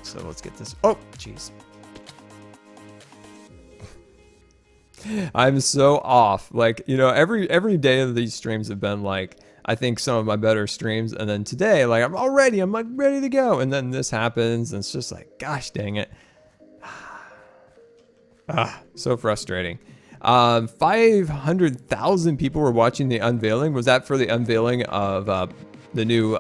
So let's get this. Oh, jeez. I'm so off. Like, you know, every day of these streams have been like, I think some of my better streams. And then today, like, I'm like ready to go. And then this happens. And it's just like, gosh dang it. So frustrating. 500,000 people were watching the unveiling. Was that for the unveiling of the new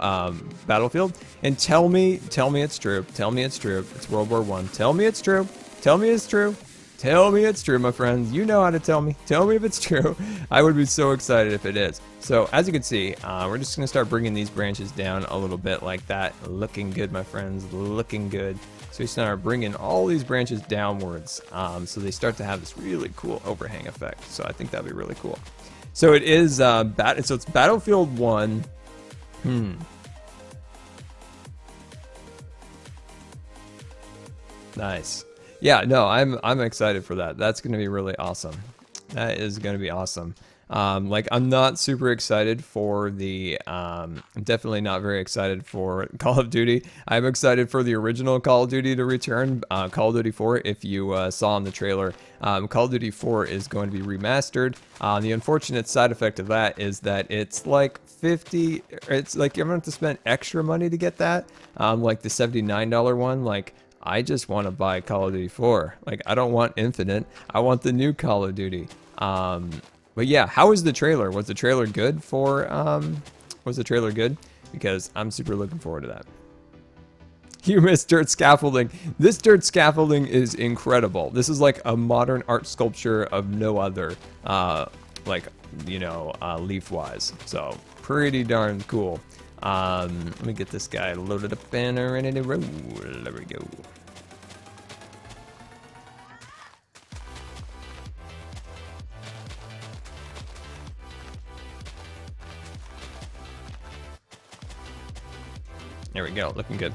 Battlefield? And tell me it's true. Tell me it's true. It's World War I. Tell me it's true. Tell me it's true. Tell me it's true, my friends. You know how to tell me. Tell me if it's true. I would be so excited if it is. So as you can see, we're just going to start bringing these branches down a little bit like that. Looking good, my friends. Looking good. So we start bringing all these branches downwards. So they start to have this really cool overhang effect. So I think that'd be really cool. So it is, so it's Battlefield 1. Nice. Yeah, no, I'm excited for that. That's going to be really awesome. That is going to be awesome. Like, I'm not super excited for the, I'm definitely not very excited for Call of Duty. I'm excited for the original Call of Duty to return, Call of Duty 4. If you saw in the trailer, Call of Duty 4 is going to be remastered. The unfortunate side effect of that is that it's like it's like you're going to have to spend extra money to get that, like the $79 one. Like, I just want to buy Call of Duty 4. Like, I don't want Infinite. I want the new Call of Duty. But yeah, how was the trailer? Was the trailer good for, was the trailer good? Because I'm super looking forward to that. You missed dirt scaffolding. This dirt scaffolding is incredible. This is like a modern art sculpture of no other, like, you know, leaf-wise. So, pretty darn cool. Let me get this guy loaded up and ready to roll. There we go. There we go, looking good.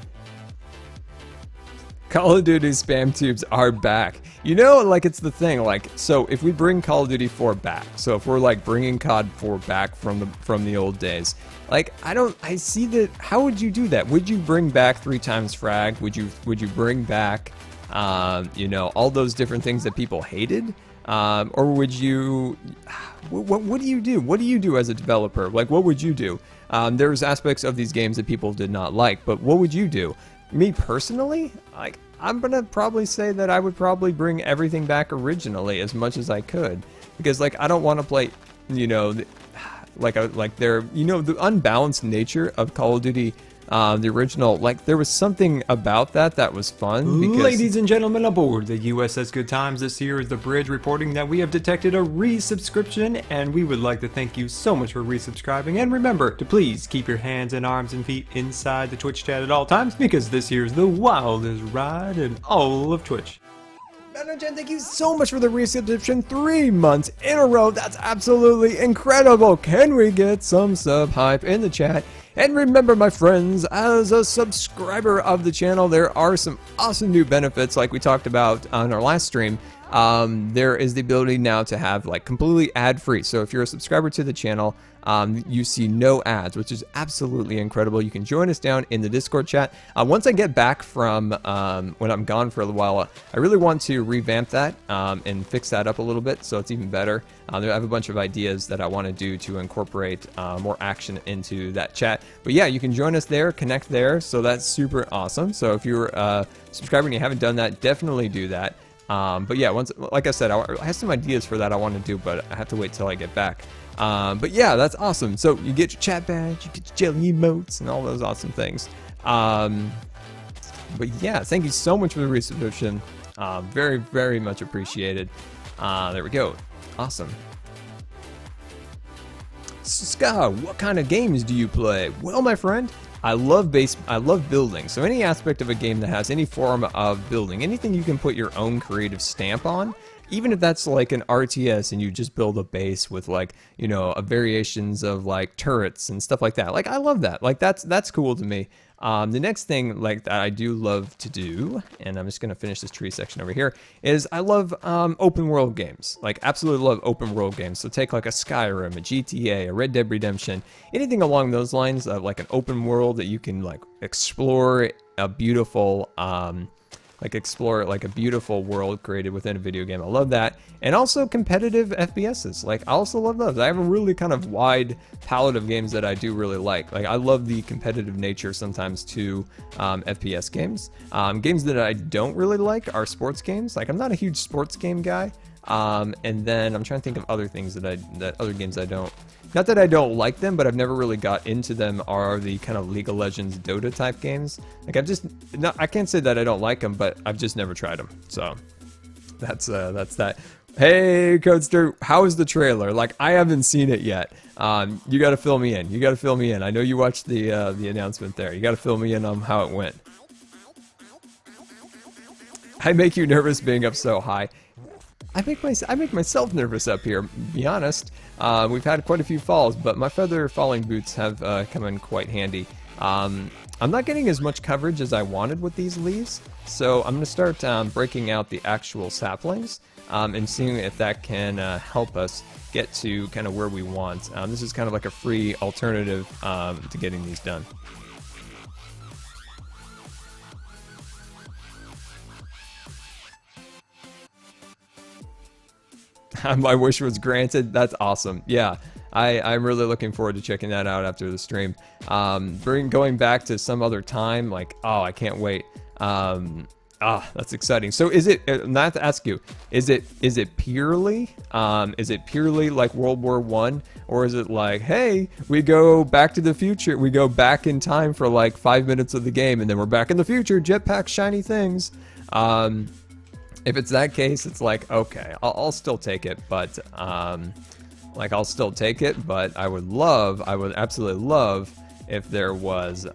Call of Duty spam tubes are back. You know, like, it's the thing, like, so if we bring Call of Duty 4 back, so if we're like bringing COD 4 back from the old days, like, I see that. How would you do that? Would you bring back 3 times frag? Would you bring back, you know, all those different things that people hated? Or would you, what do you do? What do you do as a developer? Like, what would you do? There's aspects of these games that people did not like, but what would you do? Me personally, like, I'm gonna probably say that I would probably bring everything back originally as much as I could, because, like, I don't want to play, you know, like there, you know, the unbalanced nature of Call of Duty, the original, like, there was something about that was fun. Because ladies and gentlemen aboard the USS Good Times, this here is the bridge reporting that we have detected a resubscription, and we would like to thank you so much for resubscribing. And remember to please keep your hands and arms and feet inside the Twitch chat at all times, because this here is the wildest ride in all of Twitch. Jen, thank you so much for the resubscription 3 months in a row. That's absolutely incredible. Can we get some sub hype in the chat? And remember, my friends, as a subscriber of the channel, there are some awesome new benefits like we talked about on our last stream. There is the ability now to have, like, completely ad-free. So if you're a subscriber to the channel, you see no ads, which is absolutely incredible. You can join us down in the Discord chat. Once I get back from when I'm gone for a little while, I really want to revamp that and fix that up a little bit so it's even better. I have a bunch of ideas that I want to do to incorporate more action into that chat. But yeah, you can join us there, connect there, so that's super awesome. So if you're a subscriber and you haven't done that, definitely do that. But yeah, once, like I said, I have some ideas for that I want to do, but I have to wait till I get back. But yeah, that's awesome. So you get your chat badge, you get your jelly emotes, and all those awesome things. But yeah, thank you so much for the resubscription. Very, very much appreciated. There we go. Awesome. Ska, what kind of games do you play? Well, my friend, I love building. So any aspect of a game that has any form of building, anything you can put your own creative stamp on, even if that's like an RTS and you just build a base with, like, you know, variations of like turrets and stuff like that. Like, I love that. Like, that's cool to me. The next thing like that I do love to do, and I'm just gonna finish this tree section over here, is I love open world games. Like absolutely love open world games. So take like a Skyrim, a GTA, a Red Dead Redemption, anything along those lines of like an open world that you can like explore a beautiful explore like a beautiful world created within a video game. I love that. And also competitive FPSs. Like I also love those. I have a really kind of wide palette of games that I do really like. Like I love the competitive nature sometimes to FPS games. Games that I don't really like are sports games. Like I'm not a huge sports game guy. And then I'm trying to think of other things that other games I don't. Not that I don't like them, but I've never really got into them, are the kind of League of Legends Dota type games. Like I can't say that I don't like them, but I've just never tried them. So that's that. Hey, Codester, how is the trailer? Like I haven't seen it yet. You got to fill me in. You got to fill me in. I know you watched the announcement there. You got to fill me in on how it went. I make you nervous being up so high. I make myself nervous up here, to be honest. We've had quite a few falls, but my feather falling boots have come in quite handy. I'm not getting as much coverage as I wanted with these leaves, so I'm going to start breaking out the actual saplings and seeing if that can help us get to kind of where we want. This is kind of like a free alternative to getting these done. My wish was granted. That's awesome. Yeah, I'm really looking forward to checking that out after the stream. Going back to some other time, like, oh, I can't wait. That's exciting. So is it, I have to ask you, is it purely like World War I, or is it like, hey, we go back to the future, we go back in time for like 5 minutes of the game, and then we're back in the future, jetpack, shiny things. If it's that case, it's like, okay, I'll still take it, but I'll still take it, but I would absolutely love if there was,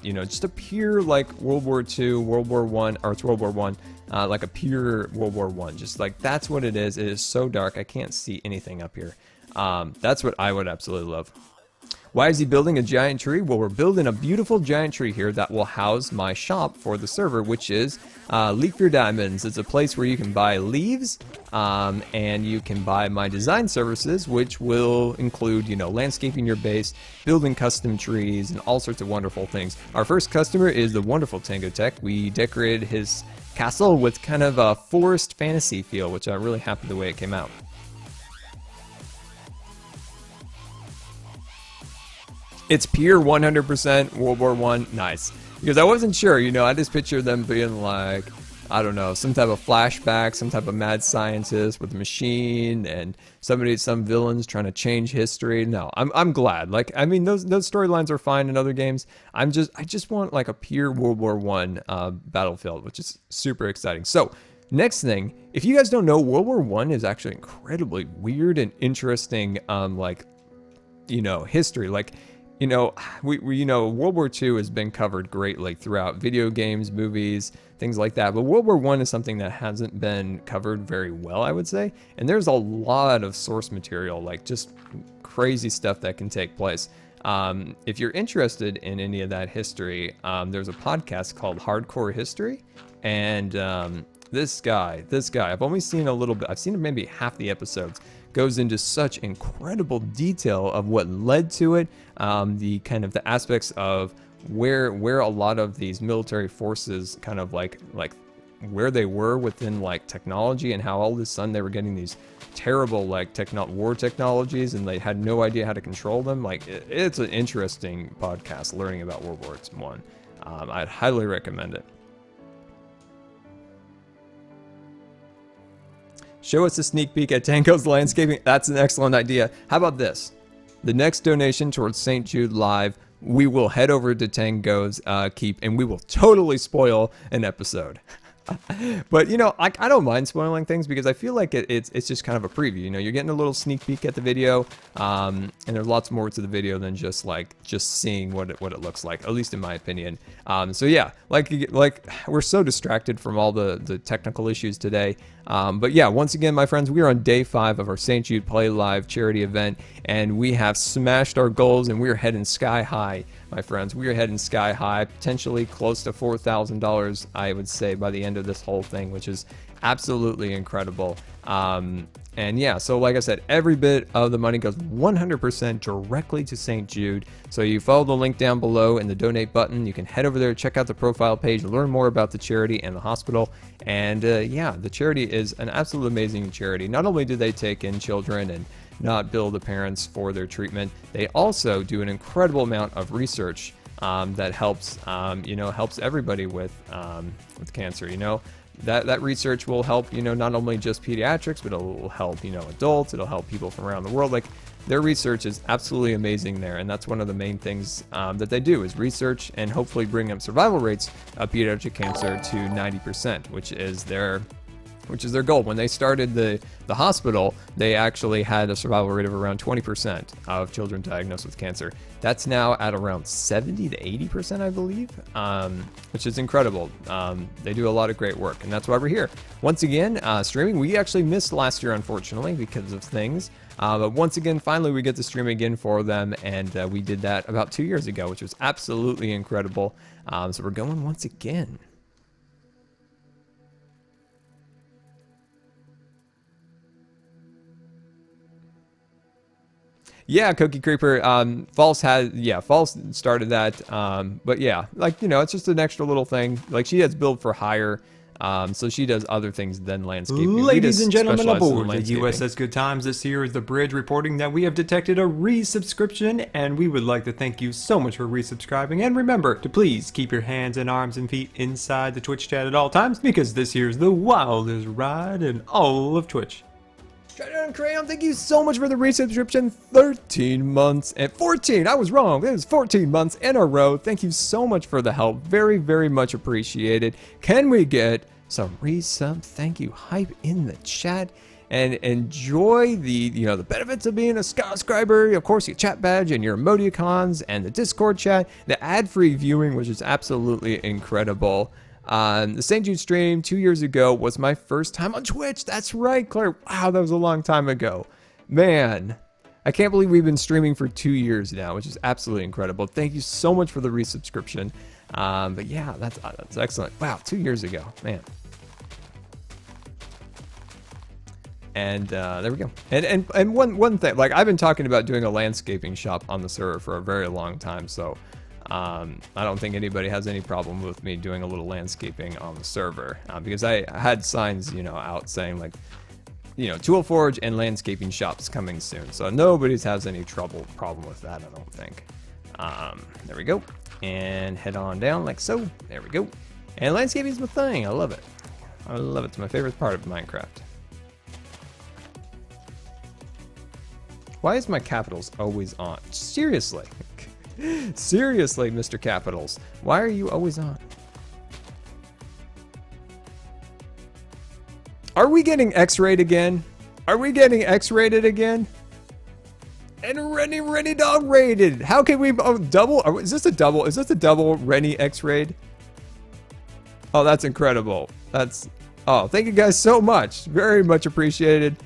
just a pure like World War II, World War I, or it's World War I, like a pure World War I. Just like that's what it is. It is so dark, I can't see anything up here. That's what I would absolutely love. Why is he building a giant tree? Well, we're building a beautiful giant tree here that will house my shop for the server, which is Leaf Your Diamonds. It's a place where you can buy leaves, and you can buy my design services, which will include, landscaping your base, building custom trees, and all sorts of wonderful things. Our first customer is the wonderful Tango Tech. We decorated his castle with kind of a forest fantasy feel, which I'm really happy the way it came out. It's pure 100% World War I. Nice. Because I wasn't sure, I just pictured them being like, I don't know, some type of flashback, some type of mad scientist with a machine, and some villains trying to change history. No, I'm glad. Like, I mean, those storylines are fine in other games. I just want like a pure World War I battlefield, which is super exciting. So, next thing, if you guys don't know, World War I is actually incredibly weird and interesting, history. Like, World War II has been covered greatly throughout video games, movies, things like that. But World War I is something that hasn't been covered very well, I would say. And there's a lot of source material, like just crazy stuff that can take place. If you're interested in any of that history, there's a podcast called Hardcore History. And this guy, I've only seen a little bit, I've seen maybe half the episodes, goes into such incredible detail of what led to it, the aspects of where a lot of these military forces kind of like where they were within like technology, and how all of a sudden they were getting these terrible like war technologies, and they had no idea how to control them. Like it's an interesting podcast learning about World War I. I'd highly recommend it. Show us a sneak peek at Tango's landscaping. That's an excellent idea. How about this? The next donation towards St. Jude Live, we will head over to Tango's keep, and we will totally spoil an episode. But I don't mind spoiling things, because I feel like it's just kind of a preview. You're getting a little sneak peek at the video, and there's lots more to the video than just seeing what it looks like, at least in my opinion. So yeah, like we're so distracted from all the technical issues today. But yeah, once again, my friends, we are on day 5 of our St. Jude Play Live charity event, and we have smashed our goals, and we're heading sky high my friends. We are heading sky high, potentially close to $4,000, I would say, by the end of this whole thing, which is absolutely incredible. And yeah, so like I said, every bit of the money goes 100% directly to St. Jude. So you follow the link down below in the donate button. You can head over there, check out the profile page, learn more about the charity and the hospital. And yeah, the charity is an absolutely amazing charity. Not only do they take in children and not bill the parents for their treatment, they also do an incredible amount of research that helps, helps everybody with cancer. That research will help, not only just pediatrics, but it will help, adults. It'll help people from around the world. Like, their research is absolutely amazing there, and that's one of the main things that they do is research and hopefully bring up survival rates of pediatric cancer to 90%, which is their goal. When they started the hospital, they actually had a survival rate of around 20% of children diagnosed with cancer. That's now at around 70 to 80%, I believe, which is incredible. They do a lot of great work, and that's why we're here. Once again, streaming. We actually missed last year, unfortunately, because of things. But once again, finally, we get to stream again for them, and we did that about 2 years ago, which was absolutely incredible. So we're going once again. Yeah, Cookie Creeper. False started that. But yeah, like, it's just an extra little thing. Like, she has build for hire. So she does other things than landscaping. Ladies and gentlemen aboard the USS Good Times, this here is the bridge reporting that we have detected a resubscription, and we would like to thank you so much for resubscribing. And remember to please keep your hands and arms and feet inside the Twitch chat at all times, because this here is the wildest ride in all of Twitch. Shutdown Crayon, thank you so much for the resubscription. 13 months and 14. I was wrong. It was 14 months in a row. Thank you so much for the help. Very, very much appreciated. Can we get some resub? Thank you. Hype in the chat. And enjoy the the benefits of being a subscriber. Of course, your chat badge and your emoticons and the Discord chat, the ad-free viewing, which is absolutely incredible. The St. Jude stream 2 years ago was my first time on Twitch. That's right, Claire. Wow, that was a long time ago. Man, I can't believe we've been streaming for 2 years now, which is absolutely incredible. Thank you so much for the resubscription. But yeah, that's excellent. Wow, 2 years ago, man. And there we go. And one thing, like, I've been talking about doing a landscaping shop on the server for a very long time, so I don't think anybody has any problem with me doing a little landscaping on the server, because I had signs, out saying, like, tool forge and landscaping shops coming soon. So nobody has any problem with that, I don't think. There we go. And head on down like so. There we go. And landscaping is my thing. I love it. I love it. It's my favorite part of Minecraft. Why is my capitals always on? Seriously. Seriously, Mr. Capitals. Why are you always on? Are we getting X-rated again? Are we getting X-rated again? And Rennie Dog rated. How can we double? Is this a double? Is this a double Rennie X-raid? Oh, that's incredible. Oh, thank you guys so much. Very much appreciated.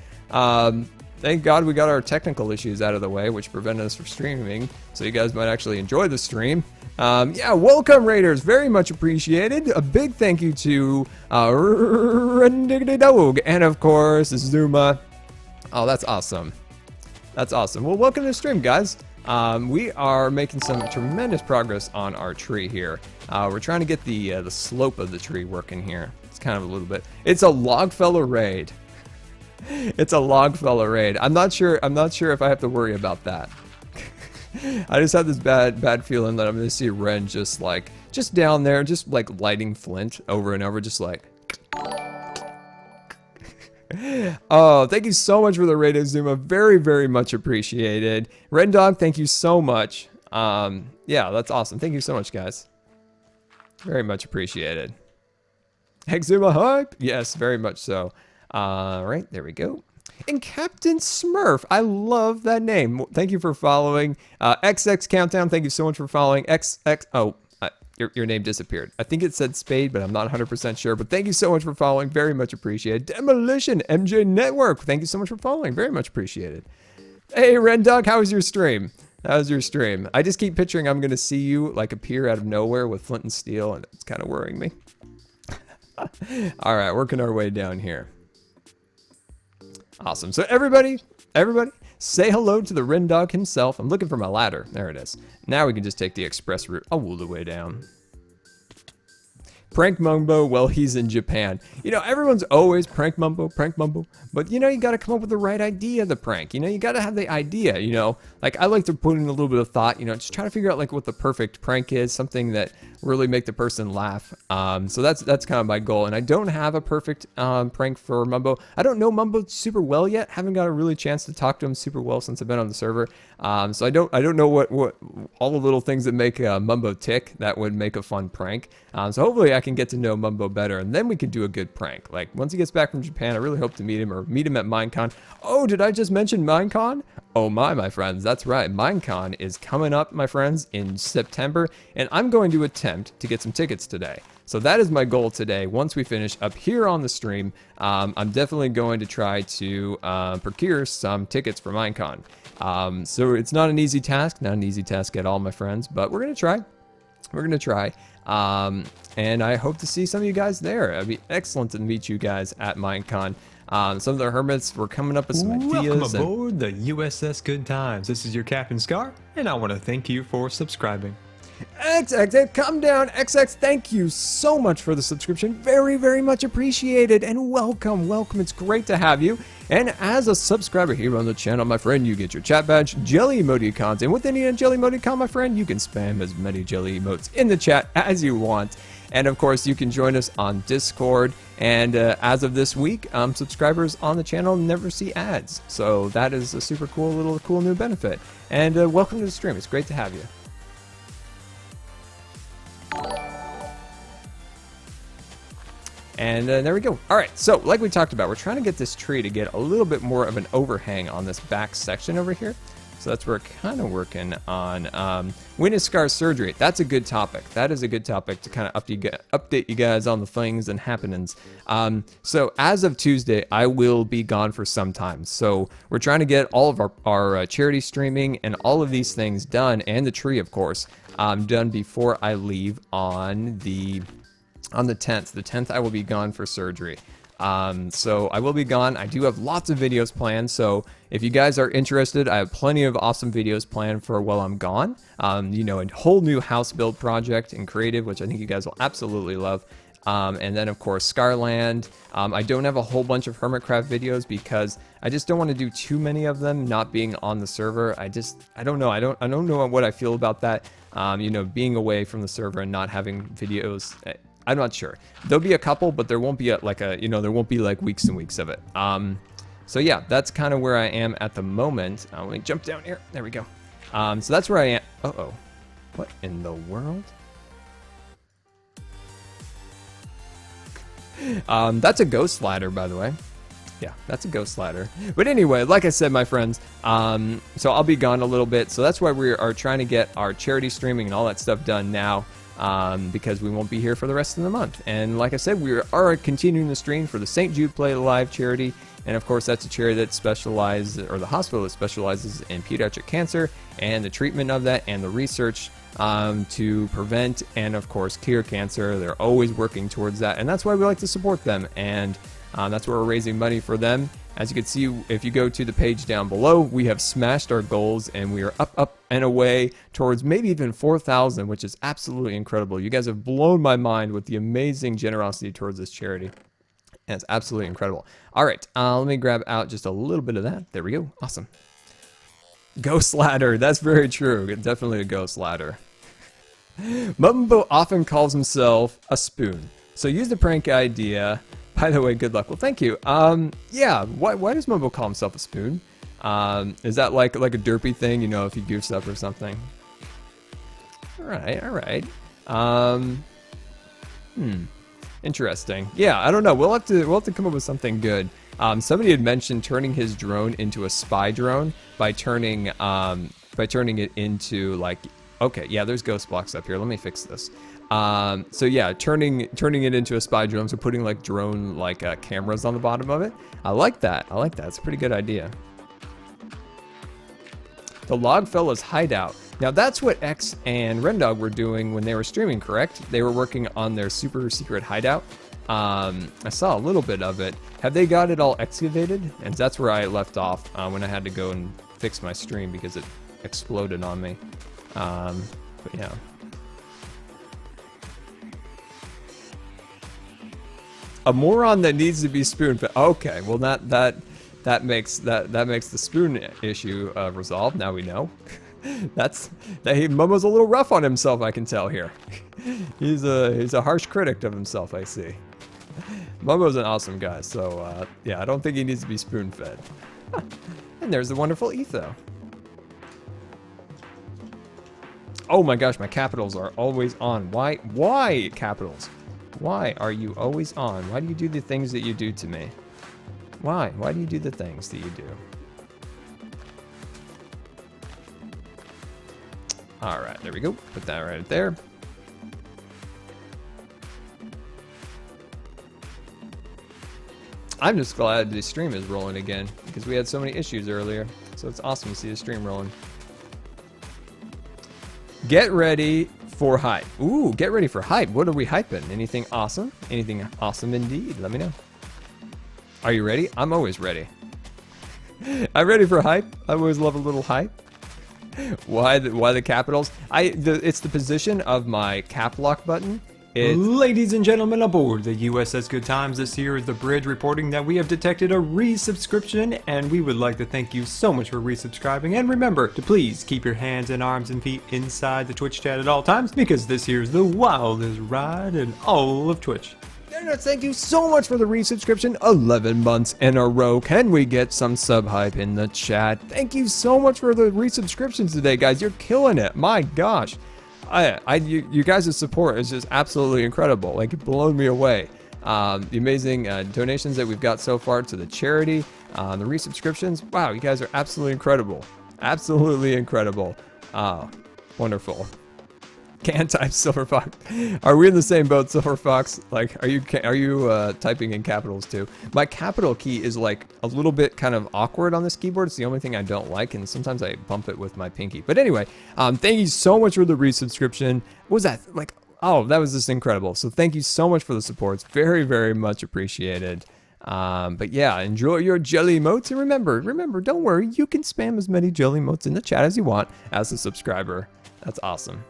Thank God we got our technical issues out of the way, which prevented us from streaming, so you guys might actually enjoy the stream. Yeah, welcome, Raiders. Very much appreciated. A big thank you to Dog and, of course, Zuma. Oh, that's awesome. That's awesome. Well, welcome to the stream, guys. We are making some tremendous progress on our tree here. We're trying to get the slope of the tree working here. It's kind of a little bit. It's a Logfella raid. It's a Logfella raid. I'm not sure if I have to worry about that. I just have this bad feeling that I'm gonna see Ren just down there, just like lighting flint over and over, just like. Oh, thank you so much for the raid, Zuma. Very, very much appreciated. Ren Dog, thank you so much. Yeah, that's awesome. Thank you so much, guys. Very much appreciated. Exuma hype? Yes, very much so. Right, there we go. And Captain Smurf, I love that name. Thank you for following. XX Countdown, thank you so much for following. Your name disappeared. I think it said Spade, but I'm not 100% sure. But thank you so much for following. Very much appreciated. Demolition MJ Network, thank you so much for following. Very much appreciated. Hey, Ren Dog, how was your stream? That was your stream. I just keep picturing I'm going to see you like appear out of nowhere with flint and steel, and it's kind of worrying me. All right, working our way down here. Awesome. So everybody, say hello to the Ren Dog himself. I'm looking for my ladder. There it is. Now we can just take the express route all the way down. Prank Mumbo while he's in Japan. You know, everyone's always prank Mumbo. But, you know, you got to come up with the right idea of the prank. You know, you got to have the idea, you know. Like, I like to put in a little bit of thought, you know, just try to figure out, like, what the perfect prank is. Something that really make the person laugh. So that's kind of my goal. And I don't have a perfect prank for Mumbo. I don't know Mumbo super well yet. Haven't got a really chance to talk to him super well since I've been on the server. So I don't know what all the little things that make Mumbo tick that would make a fun prank. So hopefully I can get to know Mumbo better, and then we can do a good prank. Like, once he gets back from Japan, I really hope to meet him, or meet him at Minecon. Oh, did I just mention Minecon? Oh my friends, that's right. Minecon is coming up, my friends, in September, and I'm going to attempt to get some tickets today. So that is my goal today. Once we finish up here on the stream, I'm definitely going to try to procure some tickets for Minecon. So it's not an easy task, at all, my friends, but we're going to try. And I hope to see some of you guys there. It'd be excellent to meet you guys at Minecon. Some of the hermits were coming up with some ideas. Welcome aboard the USS Good Times. This is your Captain Scar, and I want to thank you for subscribing. XX, come down. XX, thank you so much for the subscription. Very much appreciated. And welcome. It's great to have you. And as a subscriber here on the channel, my friend, you get your chat badge, jelly emoticons. And with any jelly emoticon, my friend, you can spam as many jelly emotes in the chat as you want. And of course, you can join us on Discord. And as of this week, subscribers on the channel never see ads. So that is a super cool new benefit. And welcome to the stream. It's great to have you. And there we go. All right, so like we talked about, we're trying to get this tree to get a little bit more of an overhang on this back section over here. So that's where we're kind of working on. When is Scar's surgery? That's a good topic. That is a good topic to kind of update you guys on the things and happenings. So as of Tuesday, I will be gone for some time. So we're trying to get all of our charity streaming and all of these things done, and the tree, of course, done before I leave on the 10th. The 10th, I will be gone for surgery. So I will be gone. I do have lots of videos planned. So if you guys are interested, I have plenty of awesome videos planned for while I'm gone. You know, a whole new house build project in creative, which I think you guys will absolutely love. And then of course, Scarland. I don't have a whole bunch of Hermitcraft videos because I just don't want to do too many of them not being on the server. I don't know. I don't know what I feel about that. You know, being away from the server and not having videos. I'm not sure. There'll be a couple, but there won't be there won't be like weeks and weeks of it. So yeah, that's kind of where I am at the moment. Let me jump down here. There we go. So that's where I am. Uh-oh. What in the world? That's a ghost ladder, by the way. Yeah, that's a ghost ladder. But anyway, like I said, my friends, so I'll be gone a little bit. So that's why we are trying to get our charity streaming and all that stuff done now. Because we won't be here for the rest of the month. And like I said, we are continuing the stream for the St. Jude Play Alive charity. And of course, that's a charity that specializes, or the hospital that specializes in pediatric cancer and the treatment of that and the research to prevent and of course cure cancer. They're always working towards that. And that's why we like to support them. And that's where we're raising money for them. As you can see, if you go to the page down below, we have smashed our goals and we are up and away towards maybe even 4,000, which is absolutely incredible. You guys have blown my mind with the amazing generosity towards this charity. And it's absolutely incredible. All right, let me grab out just a little bit of that. There we go. Awesome. Ghost ladder. That's very true. Definitely a ghost ladder. Mumbo often calls himself a spoon. So use the prank idea. By the way, good luck. Well, thank you. Yeah, why does Mumbo call himself a spoon? Is that like a derpy thing, you know, if he goofs up or something? All right. Interesting. Yeah, I don't know. We'll have to come up with something good. Somebody had mentioned turning his drone into a spy drone by turning it into like. Okay, yeah, there's ghost blocks up here. Let me fix this. So yeah, turning it into a spy drone, so putting like drone cameras on the bottom of it. I like that. It's a pretty good idea. the Logfellas hideout. Now that's what X and Rendog were doing when they were streaming, correct? They were working on their super secret hideout. I saw a little bit of it. Have they got it all excavated? And that's where I left off when I had to go and fix my stream because it exploded on me. But yeah. A moron that needs to be spoon-fed. Okay, well that makes the spoon issue resolved. Now we know. Momo's a little rough on himself, I can tell here. He's a harsh critic of himself, I see. Momo's an awesome guy, so yeah, I don't think he needs to be spoon-fed. And there's the wonderful Etho. Oh my gosh, my capitals are always on. Why capitals? Why are you always on? Why do you do the things that you do to me? Why? Why do you do the things that you do? All right, there we go. Put that right there. I'm just glad the stream is rolling again because we had so many issues earlier. So it's awesome to see the stream rolling. Get ready for hype. Ooh, get ready for hype. What are we hyping? Anything awesome? Anything awesome indeed? Let me know. Are you ready? I'm always ready. I'm ready for hype. I always love a little hype. Why the capitals? It's the position of my cap lock button. Ladies and gentlemen aboard the USS Good Times, this here is the bridge reporting that we have detected a resubscription, and we would like to thank you so much for resubscribing. And remember to please keep your hands and arms and feet inside the Twitch chat at all times, because this here is the wildest ride in all of Twitch. Thank you so much for the resubscription. 11 months in a row. Can we get some sub hype in the chat? Thank you so much for the resubscriptions today, guys. You're killing it. My gosh. You guys' support is just absolutely incredible. Like, it blown me away. The amazing donations that we've got so far to the charity, the resubscriptions. Wow, you guys are absolutely incredible. Absolutely incredible. Wonderful. Can't type Silver Fox. Are we in the same boat, Silver Fox? Like, are you typing in capitals too? My capital key is like a little bit kind of awkward on this keyboard. It's the only thing I don't like, and sometimes I bump it with my pinky. But anyway, thank you so much for the resubscription. What was that? Like, oh, that was just incredible. So thank you so much for the support. It's very, very much appreciated. But yeah, enjoy your jelly emotes, and remember, don't worry, you can spam as many jelly emotes in the chat as you want as a subscriber. That's awesome.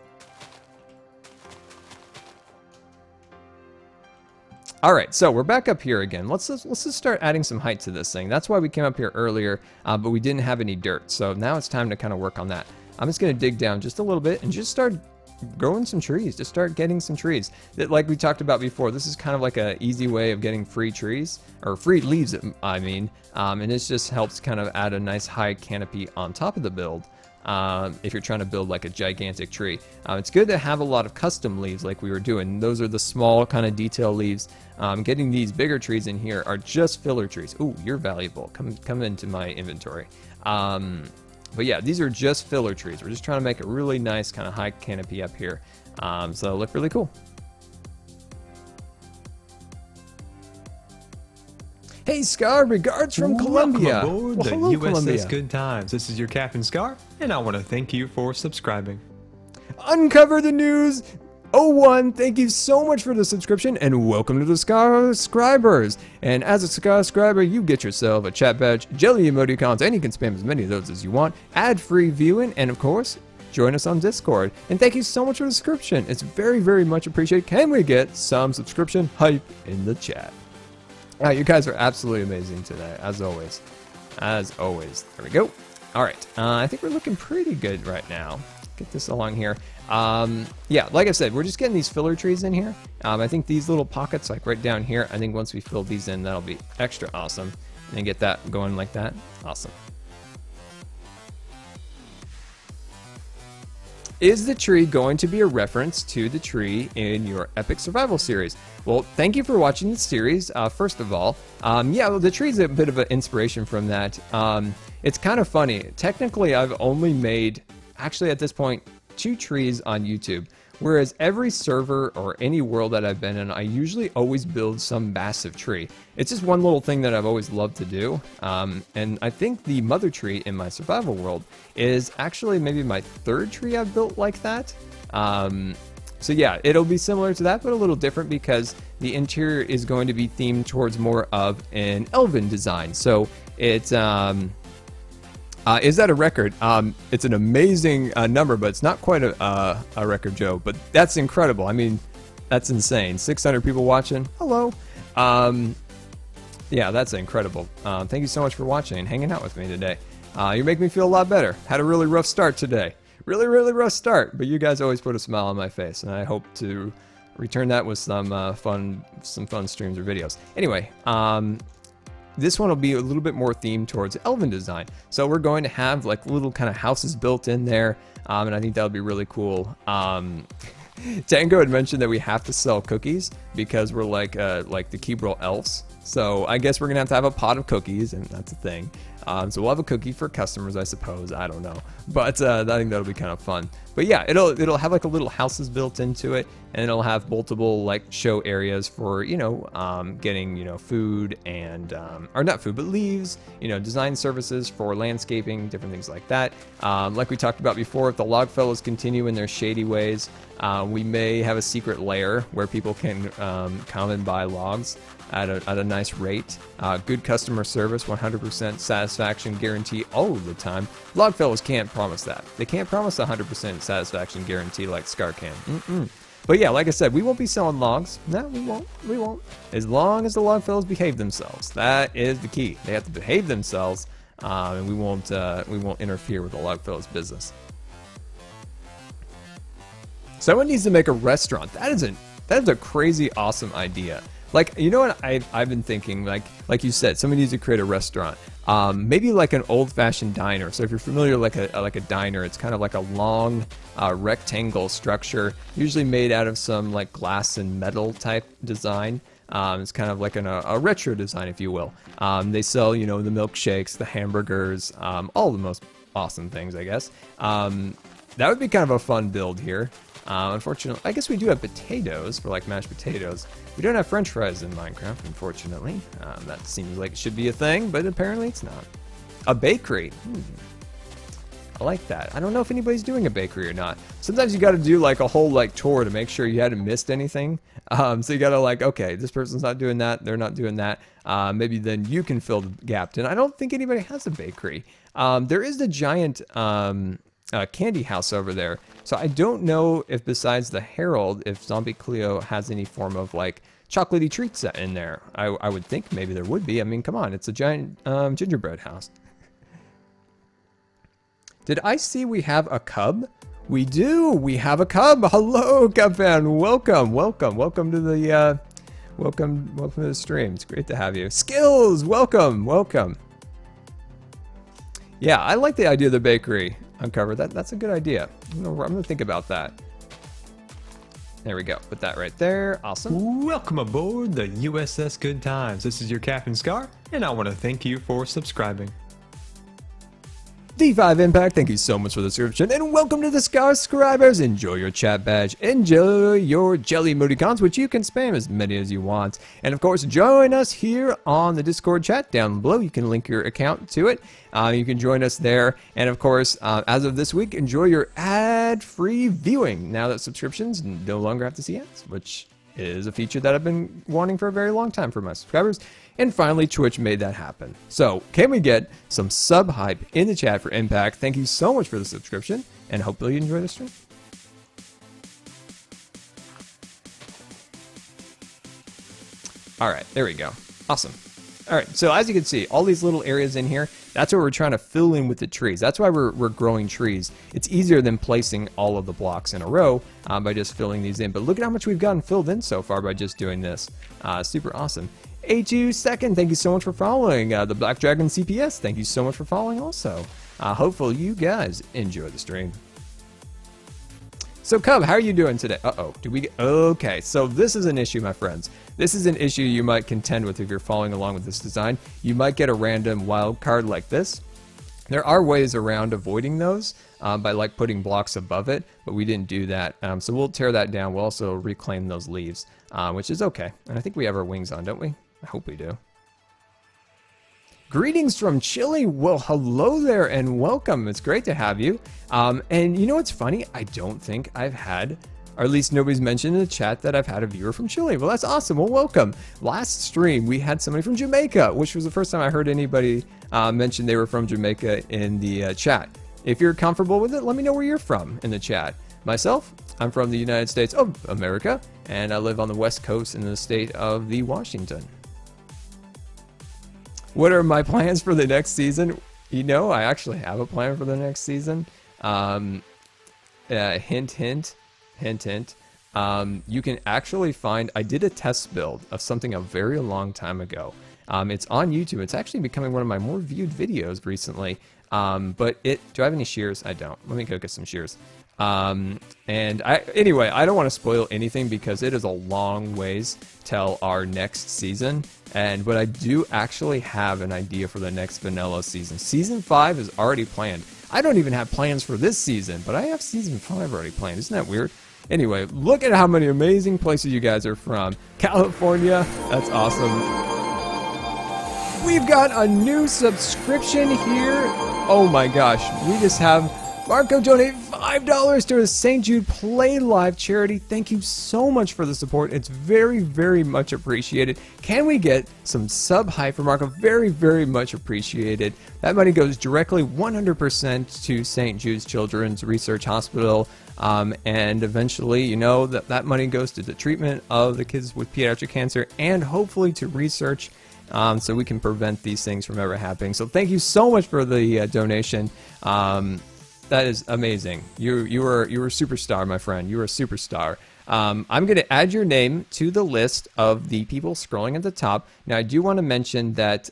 All right, so we're back up here again. Let's just start adding some height to this thing. That's why we came up here earlier, but we didn't have any dirt. So now it's time to kind of work on that. I'm just gonna dig down just a little bit and just start growing some trees. Just start getting some trees. That, like we talked about before, this is kind of like an easy way of getting free trees, or free leaves, I mean. And this just helps kind of add a nice high canopy on top of the build. If you're trying to build like a gigantic tree. It's good to have a lot of custom leaves like we were doing. Those are the small kind of detail leaves. Getting these bigger trees in here are just filler trees. Ooh, you're valuable. Come into my inventory. But yeah, these are just filler trees. We're just trying to make a really nice kind of high canopy up here. So it'll look really cool. Hey Scar, regards from Colombia. Welcome aboard the hello, USS Colombia. Good Times. This is your Captain Scar, and I want to thank you for subscribing. Uncover the news. 01, thank you so much for the subscription, and welcome to the Scar subscribers. And as a Scar subscriber, you get yourself a chat badge, jelly emoticons, and you can spam as many of those as you want, ad-free viewing, and of course, join us on Discord. And thank you so much for the subscription. It's very, very much appreciated. Can we get some subscription hype in the chat? You guys are absolutely amazing today, as always. As always. There we go. All right. I think we're looking pretty good right now. Get this along here. Yeah, like I said, we're just getting these filler trees in here. I think these little pockets, like right down here, I think once we fill these in, that'll be extra awesome. And get that going like that. Awesome. Is the tree going to be a reference to the tree in your epic survival series? Well, thank you for watching the series, first of all. Yeah, well, the tree's a bit of an inspiration from that. It's kind of funny. Technically, I've only made, actually at this point, 2 trees on YouTube. Whereas every server or any world that I've been in, I usually always build some massive tree. It's just one little thing that I've always loved to do. And I think the mother tree in my survival world is actually maybe my third tree I've built like that. So yeah, it'll be similar to that, but a little different because the interior is going to be themed towards more of an elven design. So it's... is that a record? It's an amazing number, but it's not quite a record, Joe. But that's incredible. I mean, that's insane. 600 people watching. Hello. Yeah, that's incredible. Thank you so much for watching and hanging out with me today. You make me feel a lot better. Had a really rough start today. Really, really rough start. But you guys always put a smile on my face, and I hope to return that with some fun streams or videos. Anyway, this one will be a little bit more themed towards elven design. So we're going to have like little kind of houses built in there, and I think that'll be really cool. Tango had mentioned that we have to sell cookies because we're like the Keebrel elves. So I guess we're gonna have to have a pot of cookies, and that's a thing. So we'll have a cookie for customers, I suppose. I don't know, but I think that'll be kind of fun. But yeah, it'll have like a little houses built into it, and it'll have multiple like show areas for getting food and or not food but leaves, design services for landscaping, different things like that. Like we talked about before, if the Logfellows continue in their shady ways, we may have a secret lair where people can come and buy logs at a nice rate. Good customer service, 100% satisfaction guarantee all of the time. Logfellows can't promise that. They can't promise 100% satisfaction guarantee like Scar can. But yeah, like I said, we won't be selling logs. No, we won't. We won't. As long as the Logfellows behave themselves. That is the key. They have to behave themselves, and we won't interfere with the Logfellows' business. Someone needs to make a restaurant. That is a crazy awesome idea. Like, you know what I've been thinking, like you said, somebody needs to create a restaurant. Maybe like an old-fashioned diner. So if you're familiar with like a diner, it's kind of like a long rectangle structure, usually made out of some like glass and metal type design. It's kind of like a retro design, if you will. They sell, the milkshakes, the hamburgers, all the most awesome things, I guess. That would be kind of a fun build here. Unfortunately, I guess we do have potatoes for like mashed potatoes. We don't have French fries in Minecraft, unfortunately. That seems like it should be a thing, but apparently it's not. A bakery. I like that. I don't know if anybody's doing a bakery or not. Sometimes you got to do like a whole like tour to make sure you hadn't missed anything. So you got to like, okay, this person's not doing that. They're not doing that. Maybe then you can fill the gap. And I don't think anybody has a bakery. There is the giant candy house over there. So I don't know if besides the Herald, if Zombie Cleo has any form of like chocolatey treats in there. I would think maybe there would be. I mean, come on, it's a giant gingerbread house. Did I see we have a cub? We do. We have a cub. Hello, cub fan. Welcome to the welcome to the stream. It's great to have you. Skills. Welcome. Yeah, I like the idea of the bakery. Uncover that's a good idea. I'm gonna think about that. There we go. Put that right there. Awesome. Welcome aboard the USS Good Times. This is your Captain Scar, and I want to thank you for subscribing. D5 Impact, thank you so much for the subscription, and welcome to the Scar subscribers. Enjoy your chat badge, enjoy your jelly emoticons, which you can spam as many as you want. And of course, join us here on the Discord chat down below. You can link your account to it. You can join us there. And of course, as of this week, enjoy your ad-free viewing now that subscriptions no longer have to see ads, which is a feature that I've been wanting for a very long time for my subscribers. And finally, Twitch made that happen. So, can we get some sub hype in the chat for Impact? Thank you so much for the subscription, and hopefully you enjoy the stream. All right, there we go. Awesome. All right, so as you can see, all these little areas in here, that's what we're trying to fill in with the trees. That's why we're growing trees. It's easier than placing all of the blocks in a row by just filling these in. But look at how much we've gotten filled in so far by just doing this. Super awesome. A2 Second, thank you so much for following. The Black Dragon CPS, thank you so much for following also. Hopefully you guys enjoy the stream. So Cub, how are you doing today? Okay, so this is an issue, my friends. This is an issue you might contend with if you're following along with this design. You might get a random wild card like this. There are ways around avoiding those by like putting blocks above it, but we didn't do that. So we'll tear that down. We'll also reclaim those leaves, which is okay. And I think we have our wings on, don't we? I hope we do. Greetings from Chile. Well, hello there and welcome. It's great to have you. And you know what's funny? I don't think I've had, or at least nobody's mentioned in the chat that I've had a viewer from Chile. Well, that's awesome. Well, welcome. Last stream, we had somebody from Jamaica, which was the first time I heard anybody mention they were from Jamaica in the chat. If you're comfortable with it, let me know where you're from in the chat. Myself, I'm from the United States of America, and I live on the West Coast in the state of the Washington. What are my plans for the next season? You know, I actually have a plan for the next season. Hint, hint, hint, hint. You can actually find, I did a test build of something a very long time ago. It's on YouTube. It's actually becoming one of my more viewed videos recently. But do I have any shears? I don't. Let me go get some shears. Anyway, I don't want to spoil anything because it is a long ways till our next season. But I do actually have an idea for the next vanilla season. Season 5 is already planned. I don't even have plans for this season, but I have season 5 already planned. Isn't that weird? Anyway, look at how many amazing places you guys are from. California, that's awesome. We've got a new subscription here. Oh my gosh, we just have Marco donate $5 to his St. Jude Play Live charity. Thank you so much for the support. It's very, very much appreciated. Can we get some sub hype for Marco? Very, very much appreciated. That money goes directly 100% to St. Jude's Children's Research Hospital. And eventually, you know, that money goes to the treatment of the kids with pediatric cancer and hopefully to research so we can prevent these things from ever happening. So thank you so much for the donation. That is amazing. You were a superstar, my friend. You were a superstar. I'm going to add your name to the list of the people scrolling at the top. Now, I do want to mention that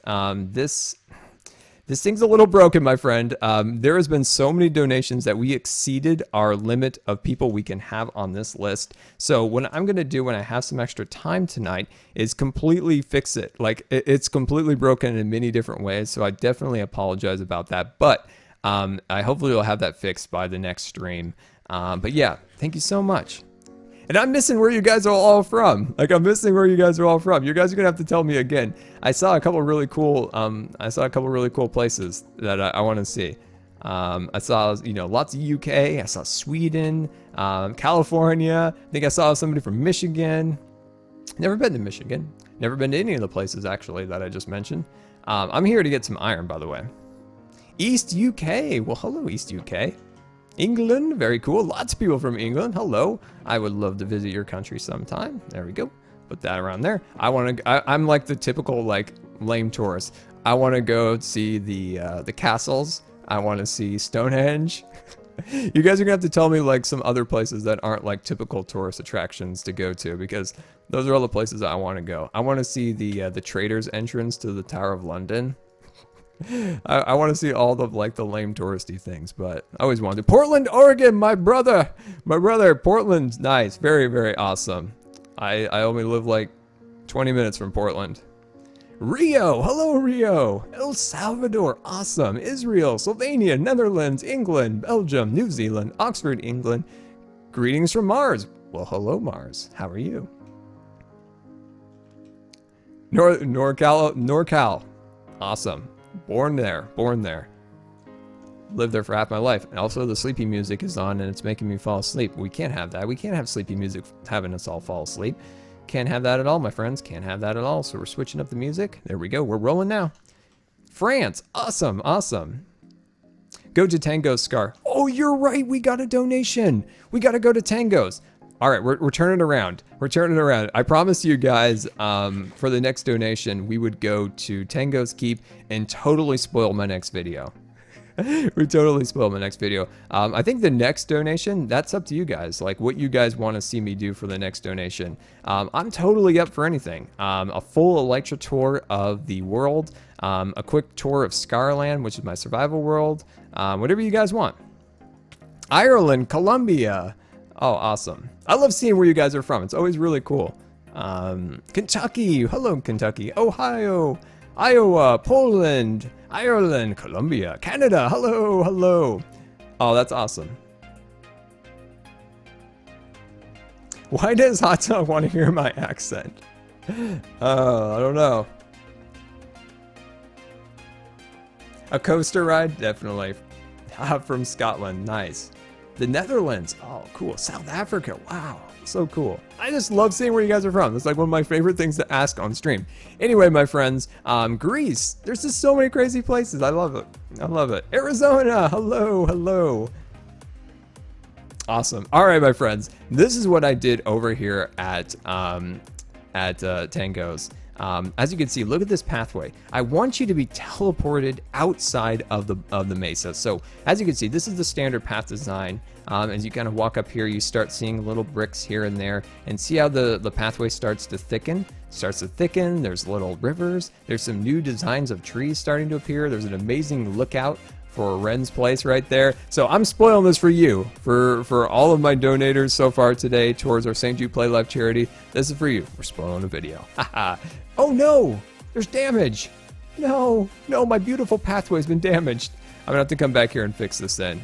this thing's a little broken, my friend. There has been so many donations that we exceeded our limit of people we can have on this list. So what I'm going to do when I have some extra time tonight is completely fix it. Like, it's completely broken in many different ways, so I definitely apologize about that. But I hopefully will have that fixed by the next stream. But yeah, thank you so much. And I'm missing where you guys are all from. Like, I'm missing where you guys are all from. You guys are gonna have to tell me again. I saw a couple really cool. Places that I want to see. I saw, you know, lots of UK. I saw Sweden, California. I think I saw somebody from Michigan. Never been to Michigan. Never been to any of the places actually that I just mentioned. I'm here to get some iron, by the way. East UK. Well, hello, East UK. England, very cool. Lots of people from England. Hello. I would love to visit your country sometime. There we go. Put that around there. I'm like the typical like lame tourist. I want to go see the castles. I want to see Stonehenge. You guys are gonna have to tell me like some other places that aren't like typical tourist attractions to go to, because those are all the places I want to go. I want to see the Trader's entrance to the Tower of London. I want to see all the like the lame touristy things, but I always wanted to. Portland, Oregon, my brother, Portland's nice, very, very awesome. I only live like 20 minutes from Portland. Rio, hello Rio. El Salvador, awesome. Israel, Slovenia, Netherlands, England, Belgium, New Zealand, Oxford, England. Greetings from Mars. Well, hello Mars, how are you? NorCal, awesome. Born there. Lived there for half my life. And also the sleepy music is on and it's making me fall asleep. We can't have that. We can't have sleepy music having us all fall asleep. Can't have that at all, my friends. Can't have that at all. So we're switching up the music. There we go. We're rolling now. France. Awesome. Go to Tango's Scar. Oh, you're right. We got a donation. We got to go to Tango's. All right, we're turning around. I promised you guys for the next donation, we would go to Tango's Keep and totally spoil my next video. We totally spoiled my next video. I think the next donation, that's up to you guys. Like what you guys want to see me do for the next donation. I'm totally up for anything. A full Elytra tour of the world. A quick tour of Scarland, which is my survival world. Whatever you guys want. Ireland, Colombia. Oh, awesome. I love seeing where you guys are from. It's always really cool. Kentucky. Hello, Kentucky. Ohio. Iowa. Poland. Ireland, Colombia, Canada. Hello, hello. Oh, that's awesome. Why does Hot Dog want to hear my accent? I don't know. A coaster ride? Definitely. From Scotland. Nice. The Netherlands. Oh, cool. South Africa. Wow. So cool. I just love seeing where you guys are from. It's like one of my favorite things to ask on stream. Anyway, my friends, Greece. There's just so many crazy places. I love it. I love it. Arizona. Hello, hello. Awesome. All right, my friends. This is what I did over here at Tango's. As you can see, look at this pathway. I want you to be teleported outside of the mesa. So as you can see, this is the standard path design. As you kind of walk up here, you start seeing little bricks here and there, and see how the pathway starts to thicken. There's little rivers. There's some new designs of trees starting to appear. There's an amazing lookout for Ren's place right there. So I'm spoiling this for you, for all of my donators so far today towards our St. Jude Play Life charity. This is for you. We're spoiling a video. Oh no, there's damage. No, my beautiful pathway's been damaged. I'm gonna have to come back here and fix this then.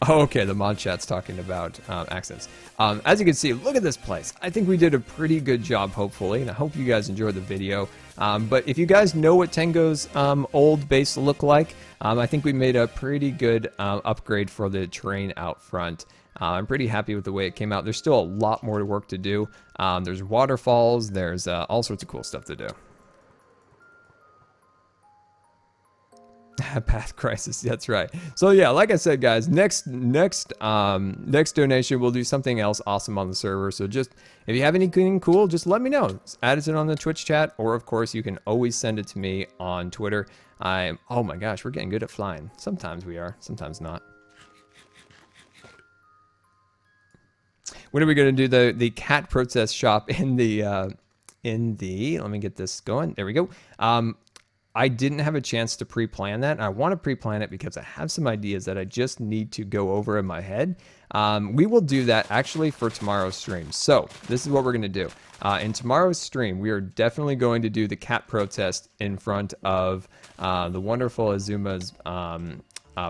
Okay, the mod chat's talking about accents. As you can see, look at this place. I think we did a pretty good job, hopefully, and I hope you guys enjoyed the video. But if you guys know what Tango's old base looked like, I think we made a pretty good upgrade for the terrain out front. I'm pretty happy with the way it came out. There's still a lot more work to do. There's waterfalls. There's all sorts of cool stuff to do. Path crisis, that's right. So yeah, like I said, guys, next donation we'll do something else awesome on the server. So just if you have anything cool, just let me know. Just add it in on the Twitch chat, or of course you can always send it to me on Twitter. Oh my gosh, we're getting good at flying. Sometimes we are, sometimes not. When are we going to do the cat protest shop in the let me get this going. There we go. I didn't have a chance to pre-plan that. I want to pre-plan it because I have some ideas that I just need to go over in my head. We will do that actually for tomorrow's stream. So this is what we're going to do. In tomorrow's stream, we are definitely going to do the cat protest in front of the wonderful Azuma's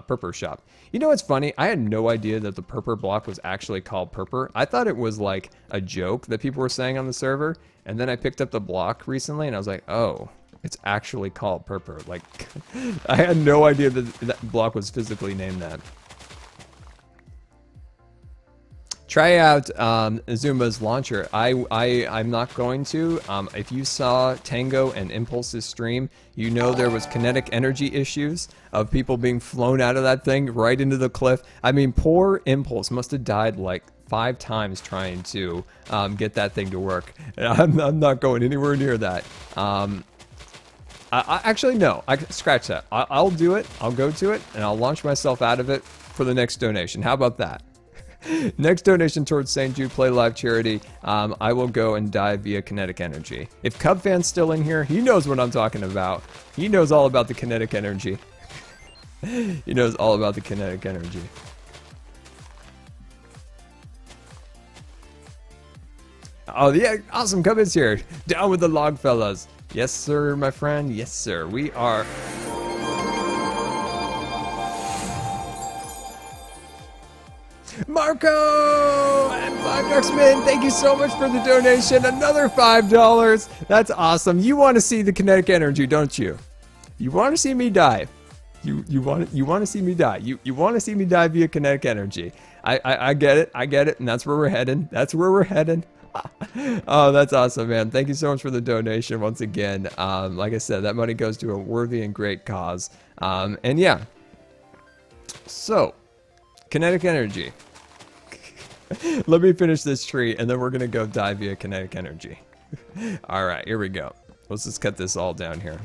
Purpur shop. You know what's funny? I had no idea that the Purpur block was actually called Purpur. I thought it was like a joke that people were saying on the server. And then I picked up the block recently and I was like, oh, it's actually called Purpur. Like, I had no idea that that block was physically named that. Try out Azuma's launcher. I'm not going to. If you saw Tango and Impulse's stream, you know there was kinetic energy issues of people being flown out of that thing right into the cliff. I mean, poor Impulse must have died like 5 times trying to get that thing to work. And I'm not going anywhere near that. Actually, no. Scratch that. I'll do it. I'll go to it, and I'll launch myself out of it for the next donation. How about that? Next donation towards St. Jude Play Live charity, I will go and dive via kinetic energy. If Cub Fan's still in here, he knows what I'm talking about. He knows all about the kinetic energy. He knows all about the kinetic energy. Oh, yeah, awesome. Cub is here. Down with the log, fellas. Yes, sir, my friend. Yes, sir. We are... Marco and 5 Ducksman, thank you so much for the donation. Another $5. That's awesome. You want to see the kinetic energy, don't you? You want to see me die. You want to see me die. You want to see me die via kinetic energy. I get it. I get it. And that's where we're heading. That's where we're heading. Oh, that's awesome, man. Thank you so much for the donation once again. Like I said, that money goes to a worthy and great cause. And yeah. So, kinetic energy. Let me finish this tree, and then we're going to go dive via kinetic energy. All right, here we go. Let's just cut this all down here.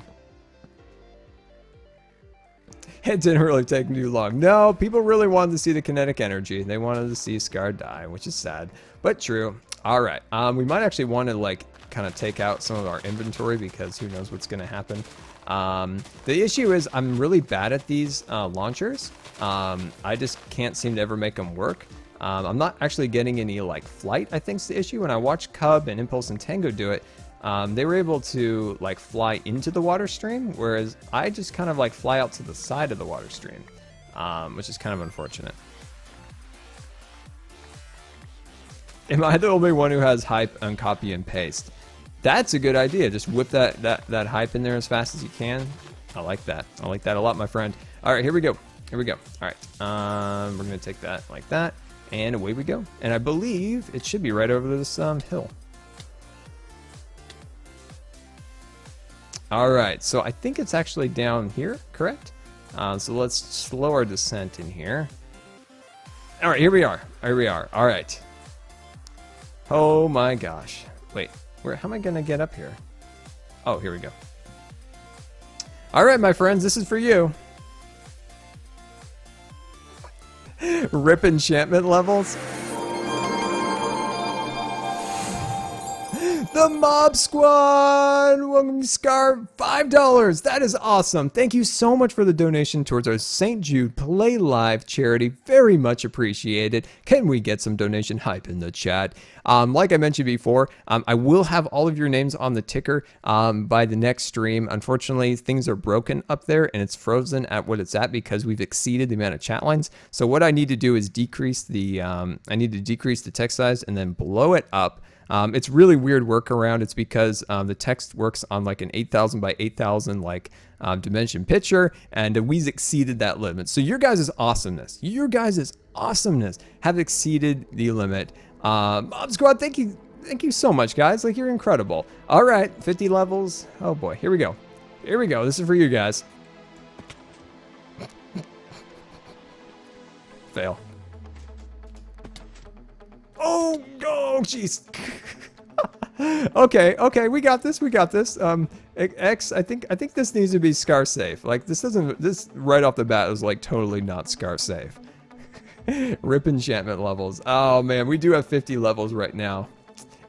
It didn't really take too long. No, people really wanted to see the kinetic energy. They wanted to see Scar die, which is sad, but true. All right, we might actually want to like kind of take out some of our inventory because who knows what's going to happen. The issue is I'm really bad at these launchers. I just can't seem to ever make them work. I'm not actually getting any like flight, I think is the issue. When I watch Cub and Impulse and Tango do it, they were able to like fly into the water stream, whereas I just kind of like fly out to the side of the water stream, which is kind of unfortunate. Am I the only one who has hype on copy and paste? That's a good idea. Just whip that hype in there as fast as you can. I like that. I like that a lot, my friend. All right, here we go. Here we go. All right, we're gonna take that like that, and away we go. And I believe it should be right over this hill. All right, so I think it's actually down here, correct? So let's slow our descent in here. All right, here we are. Here we are. All right. Oh my gosh. Wait, how am I gonna get up here? Oh, here we go. All right, my friends, this is for you. Rip enchantment levels. The Mob Squad! Welcome to Scar, $5. That is awesome. Thank you so much for the donation towards our St. Jude Play Live charity. Very much appreciated. Can we get some donation hype in the chat? Like I mentioned before, I will have all of your names on the ticker by the next stream. Unfortunately, things are broken up there and it's frozen at what it's at because we've exceeded the amount of chat lines. So what I need to do is decrease the text size and then blow it up. It's really weird workaround. It's because the text works on like an 8,000 by 8,000 like dimension picture, and we've exceeded that limit. So your guys' awesomeness have exceeded the limit. Mob Squad, thank you so much, guys. Like, you're incredible. All right, 50 levels. Oh boy, here we go. Here we go. This is for you guys. Fail. Oh, jeez. Okay, we got this. X, I think this needs to be scar safe. Like, this right off the bat is like totally not scar safe. Rip enchantment levels. Oh man, we do have 50 levels right now.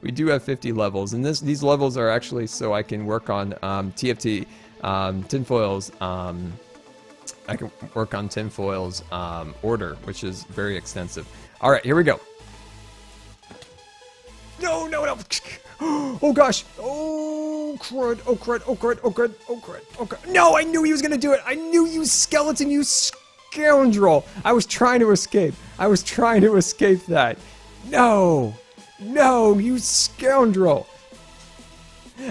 We do have 50 levels, and these levels are actually so I can work on TFT tinfoils. I can work on tinfoils order, which is very extensive. All right, here we go. No. Oh gosh. Oh crud. No, I knew he was gonna do it. I knew, you skeleton, you scoundrel. I was trying to escape that. No, you scoundrel.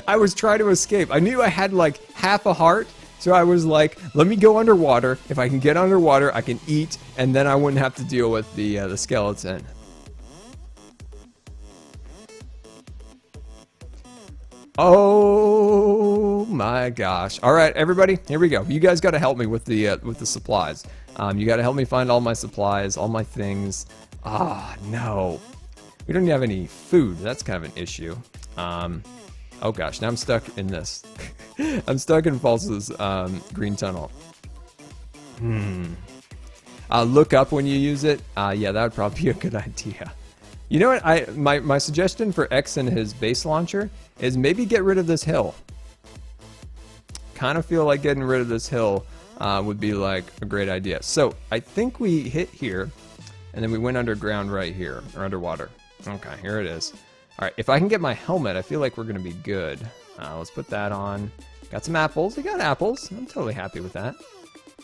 I was trying to escape. I knew I had like half a heart, so I was like, let me go underwater. If I can get underwater, I can eat, and then I wouldn't have to deal with the skeleton. Oh my gosh. All right, everybody, here we go. You guys got to help me with the supplies. You got to help me find all my supplies, all my things. No. We don't have any food. That's kind of an issue. Oh gosh, now I'm stuck in this. I'm stuck in False's green tunnel. Look up when you use it. Yeah, that would probably be a good idea. You know what? My suggestion for X and his base launcher is maybe get rid of this hill. Kind of feel like getting rid of this hill would be like a great idea. So I think we hit here, and then we went underground right here, or underwater. Okay, here it is. All right, if I can get my helmet, I feel like we're gonna be good. Let's put that on. Got some apples. We got apples. I'm totally happy with that.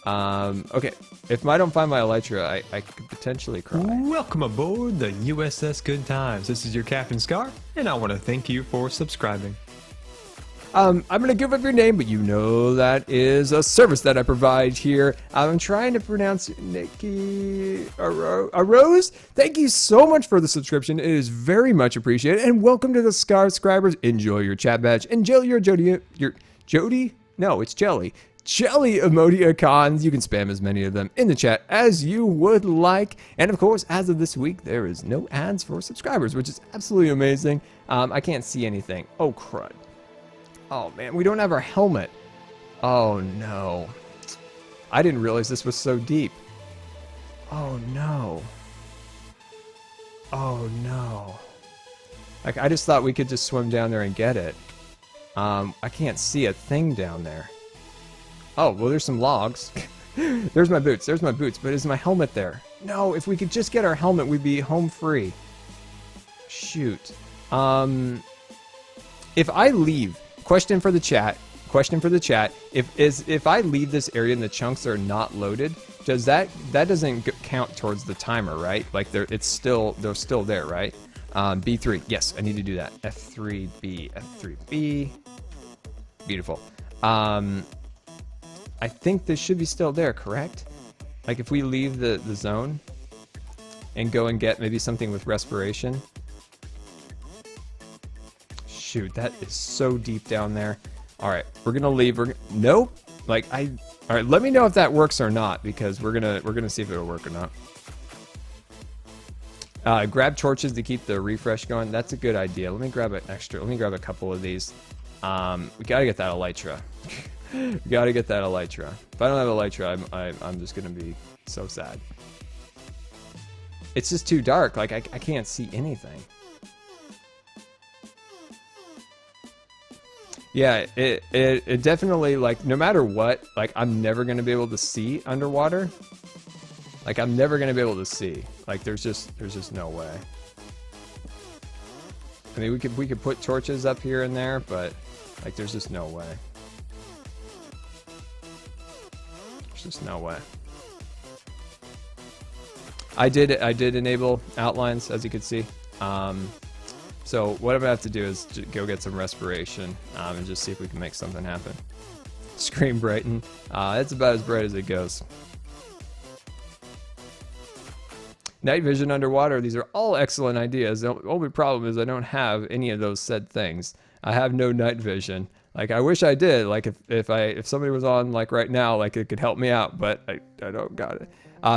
Okay, if I don't find my elytra, I could potentially cry. Welcome aboard the USS Good Times. This is your Captain Scar, and I want to thank you for subscribing. I'm gonna give up your name, but you know that is a service that I provide here. I'm trying to pronounce Nikki Arose. Thank you so much for the subscription. It is very much appreciated. And welcome to the Scar subscribers. Enjoy your chat badge. And Jelly, Jody? No, it's Jelly. Jelly emoticons. You can spam as many of them in the chat as you would like. And of course, as of this week, there is no ads for subscribers, which is absolutely amazing. I can't see anything. Oh, crud. Oh, man, we don't have our helmet. Oh, no. I didn't realize this was so deep. Oh, no. Oh, no. Like, I just thought we could just swim down there and get it. I can't see a thing down there. Oh, well, there's some logs. There's my boots, but is my helmet there? No, if we could just get our helmet, we'd be home free. Shoot. if I leave, question for the chat, if I leave this area and the chunks are not loaded, does that doesn't count towards the timer, right? Like they're still there, right? B3, yes, I need to do that. F3B, F3B, beautiful. I think this should be still there, correct? Like if we leave the zone and go and get maybe something with respiration. Shoot, that is so deep down there. All right, we're gonna leave. Nope. Like all right, let me know if that works or not, because we're gonna see if it'll work or not. Grab torches to keep the refresh going. That's a good idea. Let me grab an extra. Let me grab a couple of these. We gotta get that elytra. We gotta get that elytra. If I don't have elytra, I'm just gonna be so sad. It's just too dark. Like I can't see anything. Yeah, it definitely, like, no matter what, like, I'm never gonna be able to see underwater. Like, I'm never gonna be able to see. Like, there's just no way. I mean, we could put torches up here and there, but like, there's just no way. There's just no way. I did enable outlines, as you can see. So what I'm gonna have to do is go get some respiration and just see if we can make something happen. Screen brighten. It's about as bright as it goes. Night vision underwater. These are all excellent ideas. The only problem is I don't have any of those said things. I have no night vision. Like, I wish I did. Like, if somebody was on, like, right now, like, it could help me out, but I don't got it.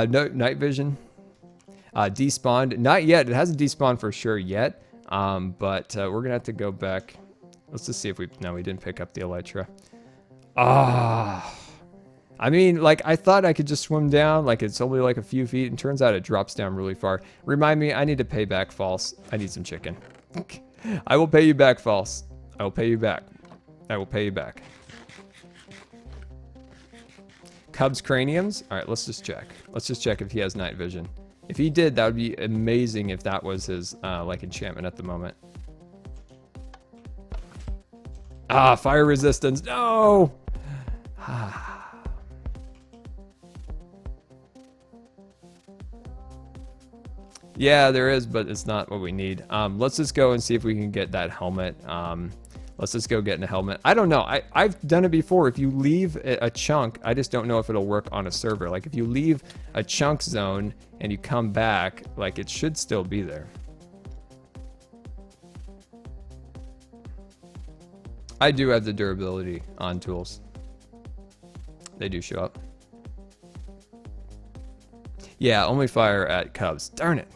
No night vision. Despawned. Not yet. It hasn't despawned for sure yet. But we're gonna have to go back. Let's just see if we didn't pick up the elytra. I mean, like, I thought I could just swim down, like it's only like a few feet, and turns out it drops down really far. Remind me, I need to pay back False. I need some chicken. I will pay you back, False. I will pay you back. I will pay you back. Cub's craniums. All right, let's just check. Let's just check if he has night vision. If he did, that would be amazing if that was his, like, enchantment at the moment. Fire resistance. No! Yeah, there is, but it's not what we need. Let's just go and see if we can get that helmet. Let's just go get in a helmet. I don't know. I've done it before. If you leave a chunk, I just don't know if it'll work on a server. Like, if you leave a chunk zone and you come back, like, it should still be there. I do have the durability on tools. They do show up. Yeah, only fire at Cubs. Darn it.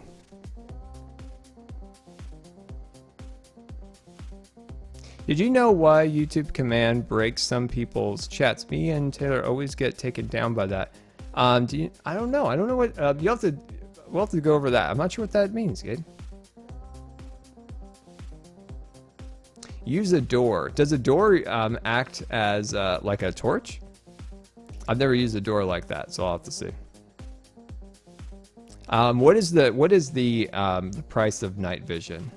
Did you know why YouTube command breaks some people's chats? Me and Taylor always get taken down by that. I don't know. I don't know what. We'll have to go over that. I'm not sure what that means, Gabe. Use a door. Does a door act as like a torch? I've never used a door like that, so I'll have to see. What is the price of night vision?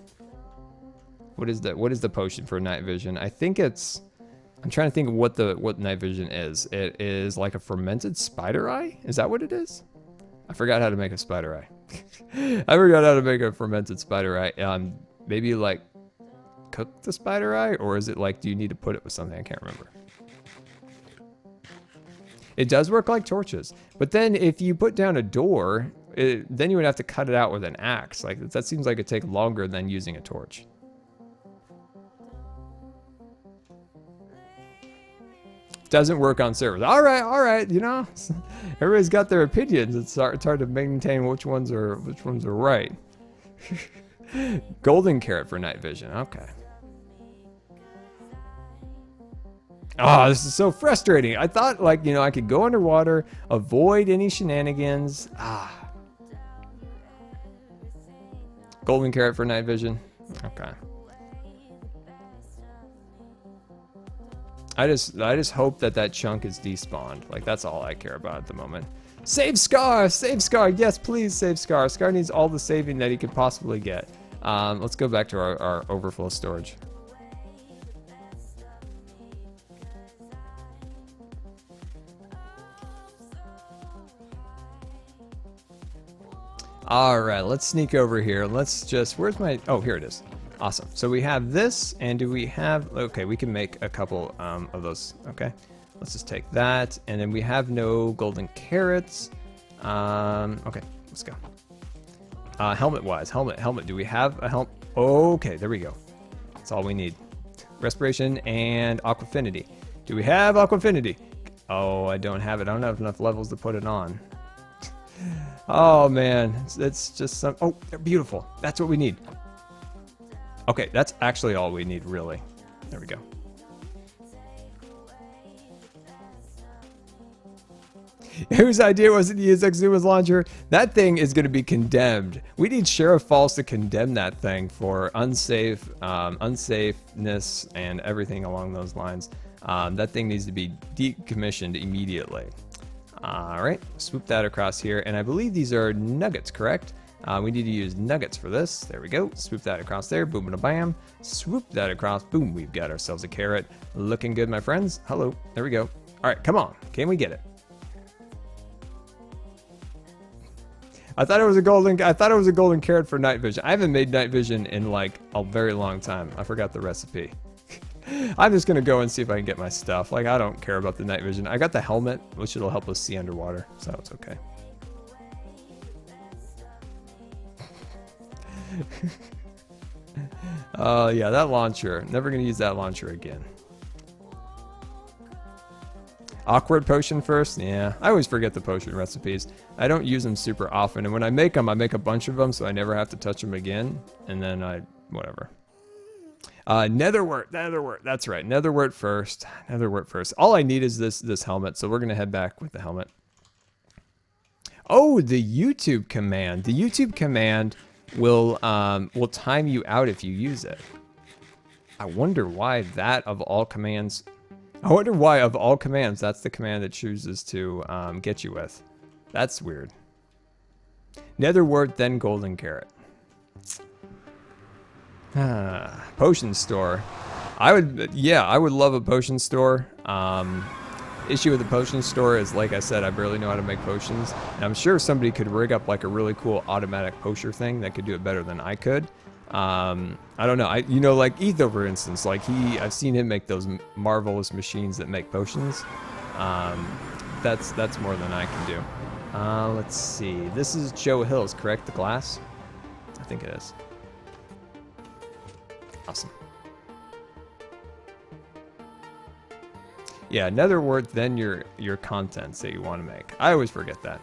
What is the potion for night vision? I think it's. I'm trying to think of what night vision is. It is like a fermented spider eye. Is that what it is? I forgot how to make a spider eye. I forgot how to make a fermented spider eye. Maybe like cook the spider eye, or is it like, do you need to put it with something? I can't remember. It does work like torches, but then if you put down a door, then you would have to cut it out with an axe. Like, that seems like it'd take longer than using a torch. Doesn't work on servers. All right. You know, everybody's got their opinions. It's hard to maintain which ones are right. Golden carrot for night vision. Okay. Oh, this is so frustrating. I thought, like, you know, I could go underwater, avoid any shenanigans. Golden carrot for night vision. Okay. I just hope that chunk is despawned. Like, that's all I care about at the moment. Save Scar! Save Scar! Yes, please save Scar. Scar needs all the saving that he could possibly get. Let's go back to our overflow storage. All right, let's sneak over here. Let's just, where's my, oh, here it is. Awesome. So we have this, and do we have, okay, we can make a couple of those. Okay, let's just take that, and then we have no golden carrots. Okay, let's go. Helmet-wise, helmet. Do we have a helmet? Okay, there we go. That's all we need. Respiration and Aquafinity. Do we have Aquafinity? Oh, I don't have it. I don't have enough levels to put it on. Oh man, it's just some. Oh, they're beautiful. That's what we need. Okay, that's actually all we need, really. There we go. Whose idea was it to use Exuma's launcher? That thing is going to be condemned. We need Sheriff Falls to condemn that thing for unsafeness and everything along those lines. That thing needs to be decommissioned immediately. All right, swoop that across here, and I believe these are nuggets, correct? We need to use nuggets for this. There we go. Swoop that across there. Boom, and a bam. Swoop that across. Boom. We've got ourselves a carrot. Looking good, my friends. Hello. There we go. All right, come on. Can we get it? I thought it was a golden carrot for night vision. I haven't made night vision in like a very long time. I forgot the recipe. I'm just gonna go and see if I can get my stuff. Like, I don't care about the night vision. I got the helmet, which it'll help us see underwater, so it's okay. Yeah, that launcher. Never gonna use that launcher again. Awkward potion first? Yeah, I always forget the potion recipes. I don't use them super often, and when I make them, I make a bunch of them, so I never have to touch them again, and then whatever. Netherwort, that's right, Netherwort first. All I need is this helmet, so we're gonna head back with the helmet. Oh, the YouTube command. The YouTube command will time you out if you use it. I wonder why of all commands, that's the command it chooses to get you with. That's weird. Netherwort, then golden carrot. Potion store. I would love a potion store. Issue with the potion store is, like I said, I barely know how to make potions, and I'm sure somebody could rig up like a really cool automatic potion thing that could do it better than I could. I don't know. Like Etho, for instance, like I've seen him make those marvelous machines that make potions. That's more than I can do. Let's see. This is Joe Hill's, correct? The glass? I think it is. Awesome. Yeah, Netherwort, then your contents that you want to make. I always forget that.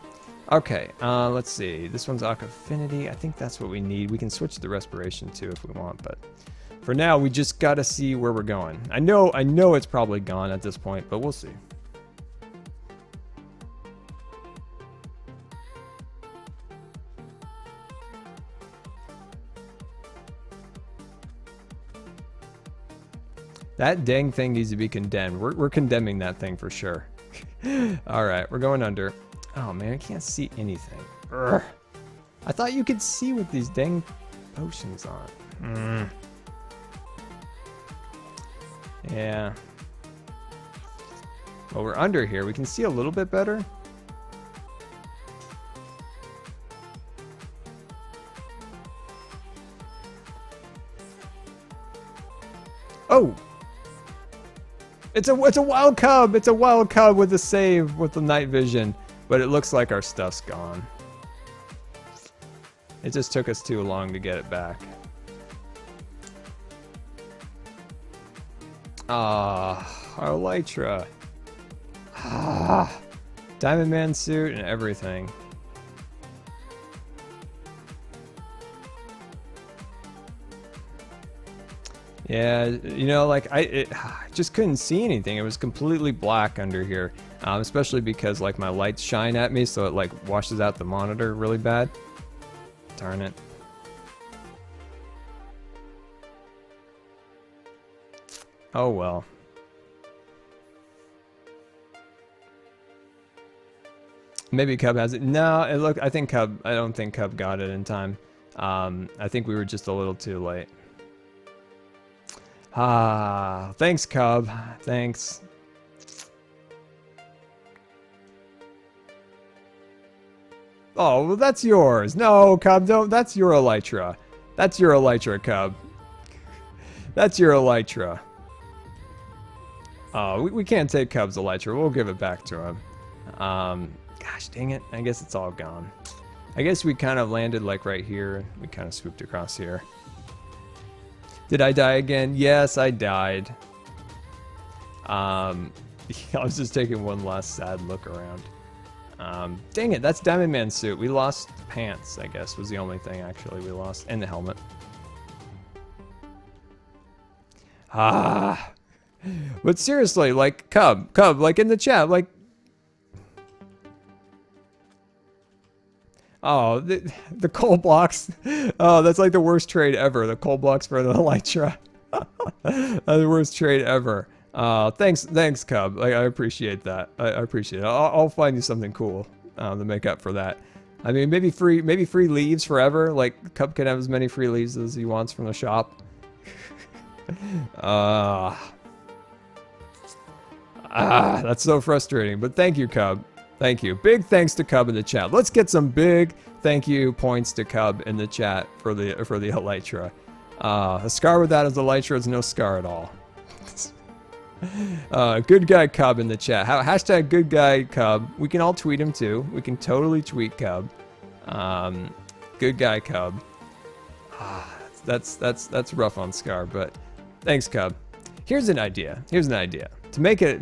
Okay, let's see. This one's Aquafinity. I think that's what we need. We can switch to respiration too if we want, but for now we just gotta see where we're going. I know it's probably gone at this point, but we'll see. That dang thing needs to be condemned. We're condemning that thing for sure. All right, we're going under. Oh man, I can't see anything. Urgh. I thought you could see with these dang potions on. Yeah. Well, we're under here. We can see a little bit better. Oh! It's a wild cub. It's a wild cub with a save with the night vision, but it looks like our stuff's gone. It just took us too long to get it back. Ah, our Elytra. Ah, Diamond Man suit and everything. Yeah, like I just couldn't see anything. It was completely black under here, especially because like my lights shine at me, so it like washes out the monitor really bad. Darn it. Oh well. Maybe Cub has it. No, I don't think Cub got it in time. I think we were just a little too late. Ah, thanks, Cub. Thanks. Oh, well, that's yours. No, Cub, don't. That's your elytra. That's your elytra, Cub. That's your elytra. Oh, we can't take Cub's elytra. We'll give it back to him. Gosh, dang it. I guess it's all gone. I guess we kind of landed like right here. We kind of swooped across here. Did I die again? Yes, I died. I was just taking one last sad look around. Dang it, that's Diamond Man's suit. We lost pants, I guess, was the only thing actually we lost. And the helmet. Ah. But seriously, like, Cub, like in the chat, like... Oh, the coal blocks. Oh, that's like the worst trade ever. The coal blocks for the elytra. The worst trade ever. Thanks, Cub. I appreciate that. I appreciate it. I'll find you something cool to make up for that. I mean, maybe free leaves forever. Like, Cub can have as many free leaves as he wants from the shop. That's so frustrating. But thank you, Cub. Thank you. Big thanks to Cub in the chat. Let's get some big thank you points to Cub in the chat for the elytra. A scar without his elytra is no scar at all. Good guy Cub in the chat. Hashtag good guy Cub. We can all tweet him too. We can totally tweet Cub. Good guy Cub. That's rough on Scar, but thanks, Cub. Here's an idea. To make up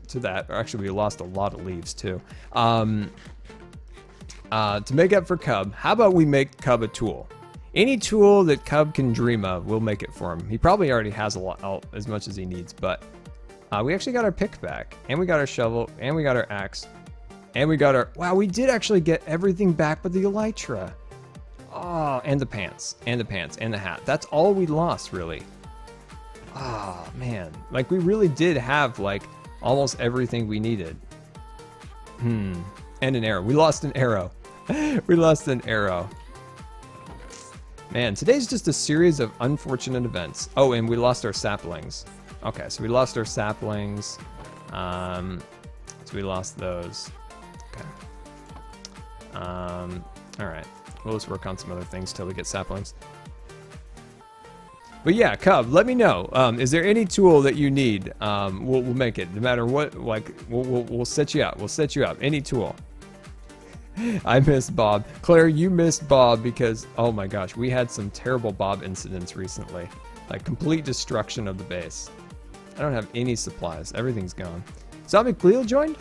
to that, or actually we lost a lot of leaves too. To make up for Cub, how about we make Cub a tool? Any tool that Cub can dream of, we'll make it for him. He probably already has a lot, as much as he needs, but we actually got our pick back, and we got our shovel, and we got our axe, and we got our... Wow, we did actually get everything back but the elytra. Oh, and the pants, and the hat. That's all we lost, really. Oh, man. Like, we really did have, like, almost everything we needed. And an arrow. We lost an arrow. We lost an arrow. Man, today's just a series of unfortunate events. Oh, and we lost our saplings. Okay, so we lost our saplings. So we lost those. Okay. Alright. We'll just work on some other things till we get saplings. But yeah, Cub, let me know. Is there any tool that you need? We'll make it. No matter what, like, we'll set you up. We'll set you up. Any tool. I miss Bob. Claire, you missed Bob because, oh my gosh, we had some terrible Bob incidents recently. Like, complete destruction of the base. I don't have any supplies. Everything's gone. Zombie Cleo joined?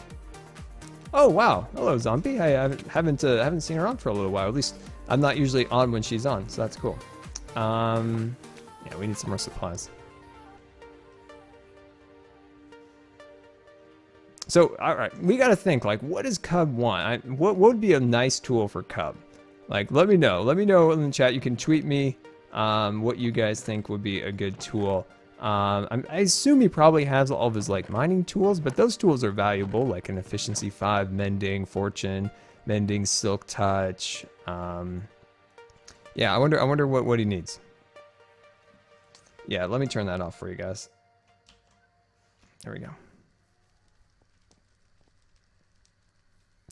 Oh, wow. Hello, Zombie. I haven't seen her on for a little while. At least I'm not usually on when she's on, so that's cool. Yeah, we need some more supplies. So, alright, we gotta think, like, what does Cub want? What would be a nice tool for Cub? Like, let me know. Let me know in the chat. You can tweet me what you guys think would be a good tool. I assume he probably has all of his, like, mining tools, but those tools are valuable, like an Efficiency 5, Mending, Fortune, Mending, Silk Touch. Yeah, I wonder what he needs. Yeah, let me turn that off for you guys. There we go.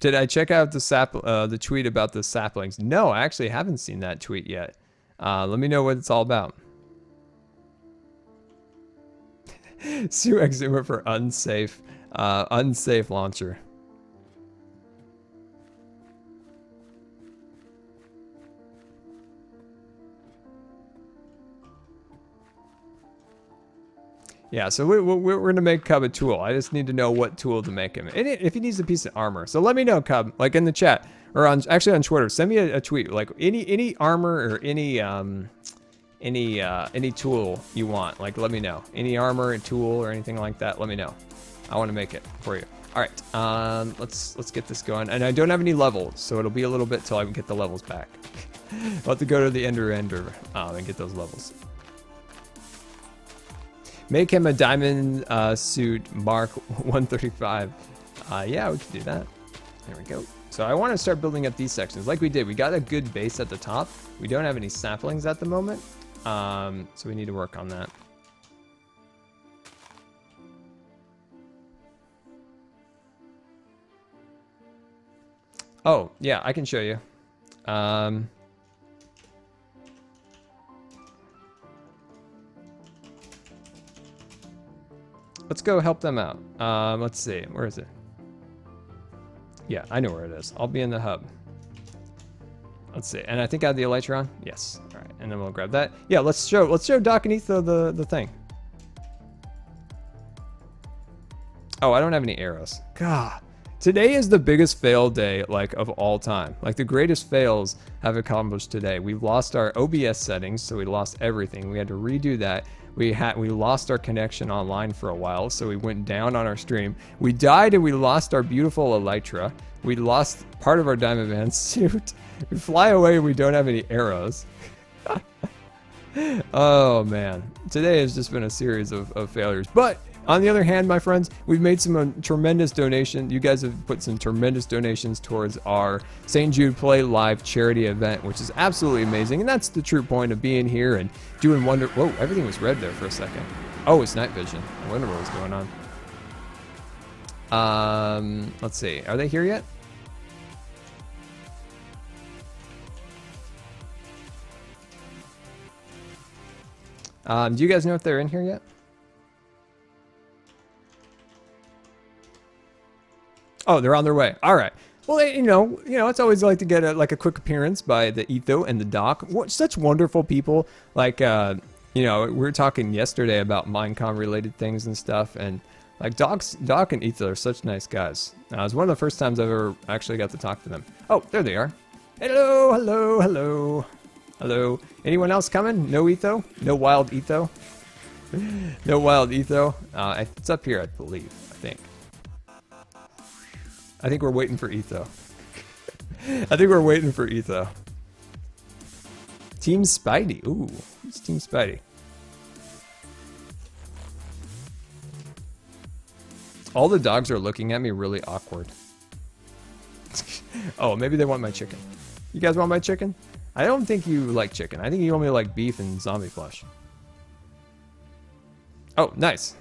Did I check out the tweet about the saplings? No, I actually haven't seen that tweet yet. Let me know what it's all about. Sue Exuma for unsafe launcher. Yeah, so we're going to make Cub a tool. I just need to know what tool to make him. And if he needs a piece of armor. So let me know, Cub, like in the chat. Or actually on Twitter. Send me a tweet. Like any armor or any tool you want. Like, let me know. Any armor, a tool, or anything like that, let me know. I want to make it for you. Alright, let's get this going. And I don't have any levels, so it'll be a little bit till I can get the levels back. I'll have to go to the Ender and get those levels. Make him a diamond suit Mark 135. Yeah, we can do that. There we go. So I want to start building up these sections like we did. We got a good base at the top. We don't have any saplings at the moment. So we need to work on that. Oh, yeah, I can show you. Let's go help them out. Let's see. Where is it? Yeah, I know where it is. I'll be in the hub. Let's see. And I think I have the elytra on. Yes. All right. And then we'll grab that. Yeah, let's show Doc and Etho the thing. Oh, I don't have any arrows. God. Today is the biggest fail day, like, of all time. Like, the greatest fails have accomplished today. We've lost our OBS settings, so we lost everything. We had to redo that. We lost our connection online for a while, so we went down on our stream. We died and we lost our beautiful elytra. We lost part of our Diamond Man suit. We fly away and we don't have any arrows. Oh, man. Today has just been a series of failures. But on the other hand, my friends, we've made some tremendous donations. You guys have put some tremendous donations towards our St. Jude Play Live charity event, which is absolutely amazing. And that's the true point of being here and doing wonder. Whoa, everything was red there for a second. Oh, it's night vision. I wonder what was going on. Let's see. Are they here yet? Do you guys know if they're in here yet? Oh, they're on their way. All right. Well, you know, it's always like to get a quick appearance by the Etho and the Doc. Such wonderful people. Like, you know, we were talking yesterday about Minecon related things and stuff, and like Doc and Etho are such nice guys. It was one of the first times I've ever actually got to talk to them. Oh, there they are. Hello, hello, hello, hello. Anyone else coming? No Etho? No wild Etho? No wild Etho? It's up here, I believe. I think we're waiting for Etho. I think we're waiting for Etho. Team Spidey. Ooh, who's Team Spidey? All the dogs are looking at me really awkward. Oh, maybe they want my chicken. You guys want my chicken? I don't think you like chicken. I think you only like beef and zombie flesh. Oh, nice.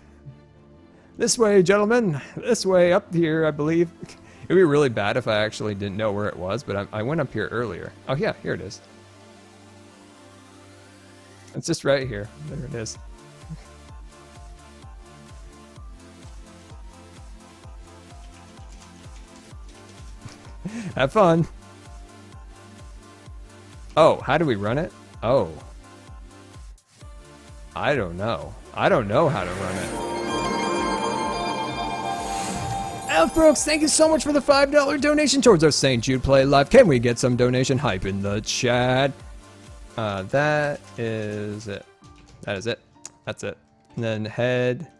This way, gentlemen. This way, up here, I believe. It would be really bad if I actually didn't know where it was, but I went up here earlier. Oh, yeah, here it is. It's just right here. There it is. Have fun. Oh, how do we run it? Oh. I don't know. I don't know how to run it. Elf Brooks, thank you so much for the $5 donation towards our St. Jude Play Live. Can we get some donation hype in the chat? That is it. That is it. That's it. And then head.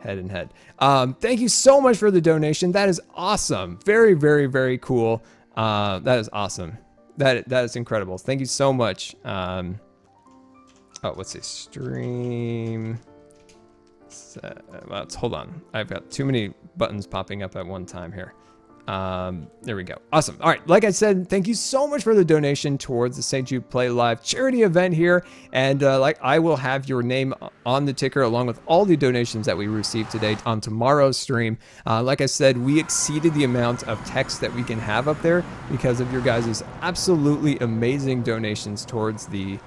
Thank you so much for the donation. That is awesome. Very, very, very cool. That is awesome. That is incredible. Thank you so much. Oh, let's see. Stream. Hold on. I've got too many buttons popping up at one time here. There we go. Awesome. All right. Like I said, thank you so much for the donation towards the St. Jude Play Live charity event here. And like I will have your name on the ticker along with all the donations that we received today on tomorrow's stream. Like I said, we exceeded the amount of text that we can have up there because of your guys' absolutely amazing donations towards the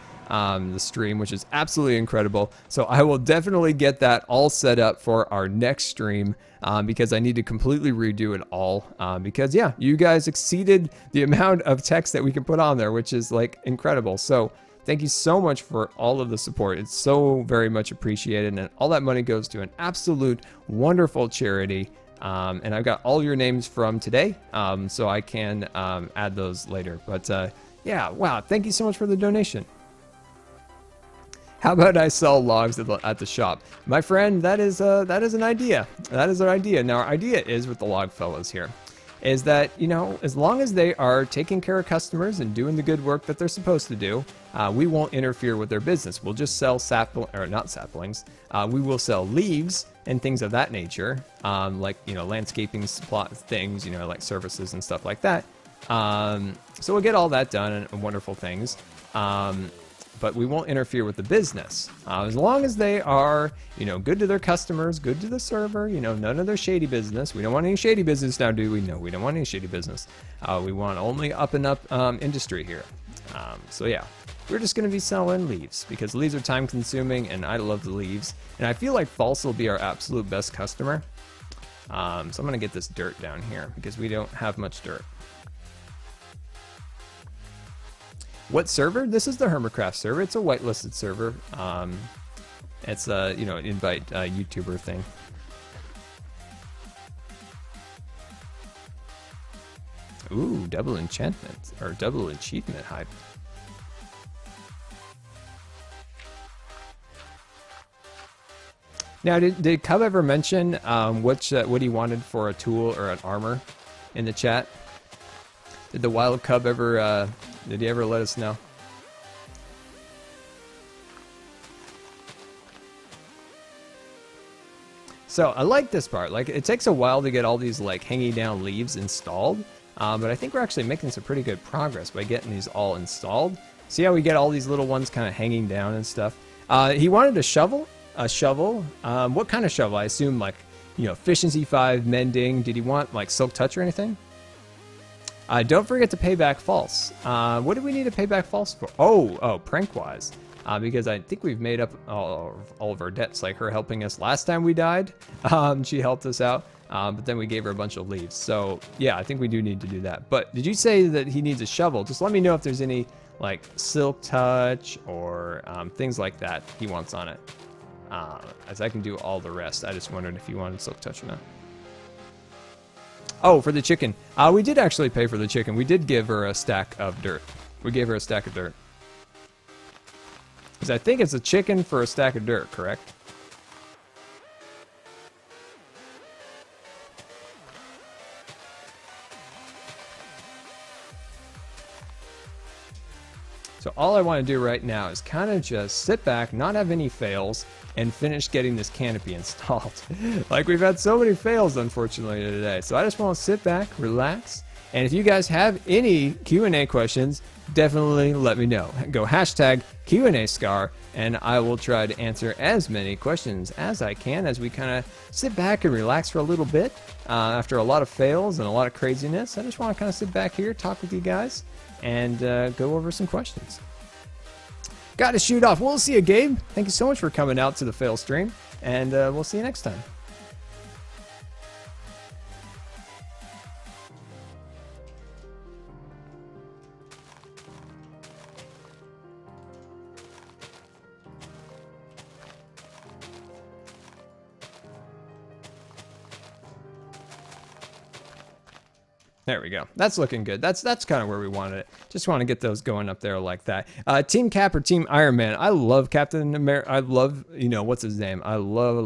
stream, which is absolutely incredible. So I will definitely get that all set up for our next stream because I need to completely redo it all because yeah, you guys exceeded the amount of text that we can put on there, which is like incredible. So thank you so much for all of the support. It's so very much appreciated, and all that money goes to an absolute wonderful charity. And I've got all your names from today, so I can add those later. But yeah, wow, thank you so much for the donation. How about I sell logs at the shop? My friend, that is an idea. That is our idea. Now, our idea is with the log fellows here, is that, you know, as long as they are taking care of customers and doing the good work that they're supposed to do, we won't interfere with their business. We'll just sell not saplings. We will sell leaves and things of that nature, like, you know, landscaping supply things, you know, like services and stuff like that. So we'll get all that done and wonderful things. but we won't interfere with the business. As long as they are, you know, good to their customers, good to the server, you know, none of their shady business. We don't want any shady business now, do we? No, we don't want any shady business. We want only up and up industry here. So yeah, we're just going to be selling leaves because leaves are time consuming and I love the leaves. And I feel like false will be our absolute best customer. So I'm going to get this dirt down here because we don't have much dirt. What server? This is the Hermitcraft server. It's a whitelisted server. It's a, you know, invite YouTuber thing. Ooh, double enchantment or double achievement hype. Now, did Cub ever mention what he wanted for a tool or an armor in the chat? Did the wild Cub ever? Did he ever let us know? So I like this part. Like, it takes a while to get all these like hanging down leaves installed, but I think we're actually making some pretty good progress by getting these all installed. See how we get all these little ones kind of hanging down and stuff. He wanted a shovel. A shovel. What kind of shovel? I assume like, you know, efficiency 5, mending. Did he want like silk touch or anything? Don't forget to pay back false. What do we need to pay back false for? Oh, prank-wise. Because I think we've made up all of our debts, like her helping us last time we died. She helped us out, but then we gave her a bunch of leaves. So, yeah, I think we do need to do that. But did you say that he needs a shovel? Just let me know if there's any, like, silk touch or things like that he wants on it. As I can do all the rest. I just wondered if he wanted silk touch or not. Oh, for the chicken. We did actually pay for the chicken. We did give her a stack of dirt. We gave her a stack of dirt. Because I think it's a chicken for a stack of dirt, correct? So all I want to do right now is kind of just sit back, not have any fails, and finish getting this canopy installed. Like, we've had so many fails, unfortunately, today. So I just want to sit back, relax, and if you guys have any Q&A questions, definitely let me know. Go hashtag Q&A_Scar, and I will try to answer as many questions as I can as we kind of sit back and relax for a little bit. After a lot of fails and a lot of craziness, I just want to kind of sit back here, talk with you guys, and go over some questions. Got to shoot off. We'll see you, Gabe. Thank you so much for coming out to the fail stream, and we'll see you next time. There we go. That's looking good. That's kind of where we wanted it. Just want to get those going up there like that. Team Cap or Team Iron Man? I love Captain America. I love, you know, what's his name? I love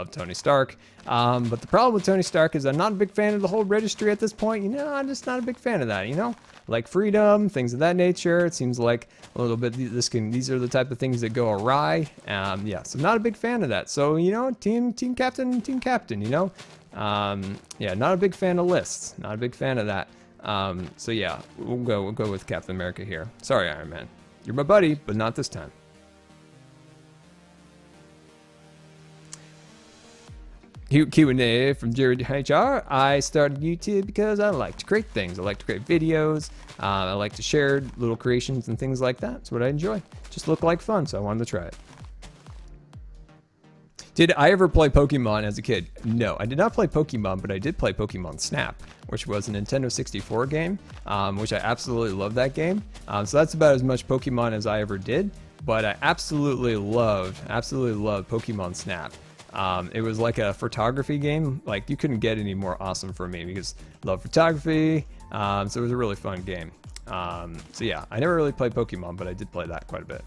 Tony Stark. But the problem with Tony Stark is I'm not a big fan of the whole registry at this point. You know, I'm just not a big fan of that, you know? Like freedom, things of that nature. It seems like a little bit, these are the type of things that go awry. Yeah, so not a big fan of that. So, you know, Team Captain, you know? Yeah, not a big fan of lists. Not a big fan of that. So yeah, we'll go with Captain America here. Sorry, Iron Man. You're my buddy, but not this time. Q&A from Jared HR. I started YouTube because I like to create things. I like to create videos. I like to share little creations and things like that. It's what I enjoy. Just look like fun, so I wanted to try it. Did I ever play Pokemon as a kid? No, I did not play Pokemon, but I did play Pokemon Snap, which was a Nintendo 64 game, which I absolutely love that game. So that's about as much Pokemon as I ever did, but I absolutely loved Pokemon Snap. It was like a photography game. Like, you couldn't get any more awesome for me because I love photography. So it was a really fun game. So yeah, I never really played Pokemon, but I did play that quite a bit.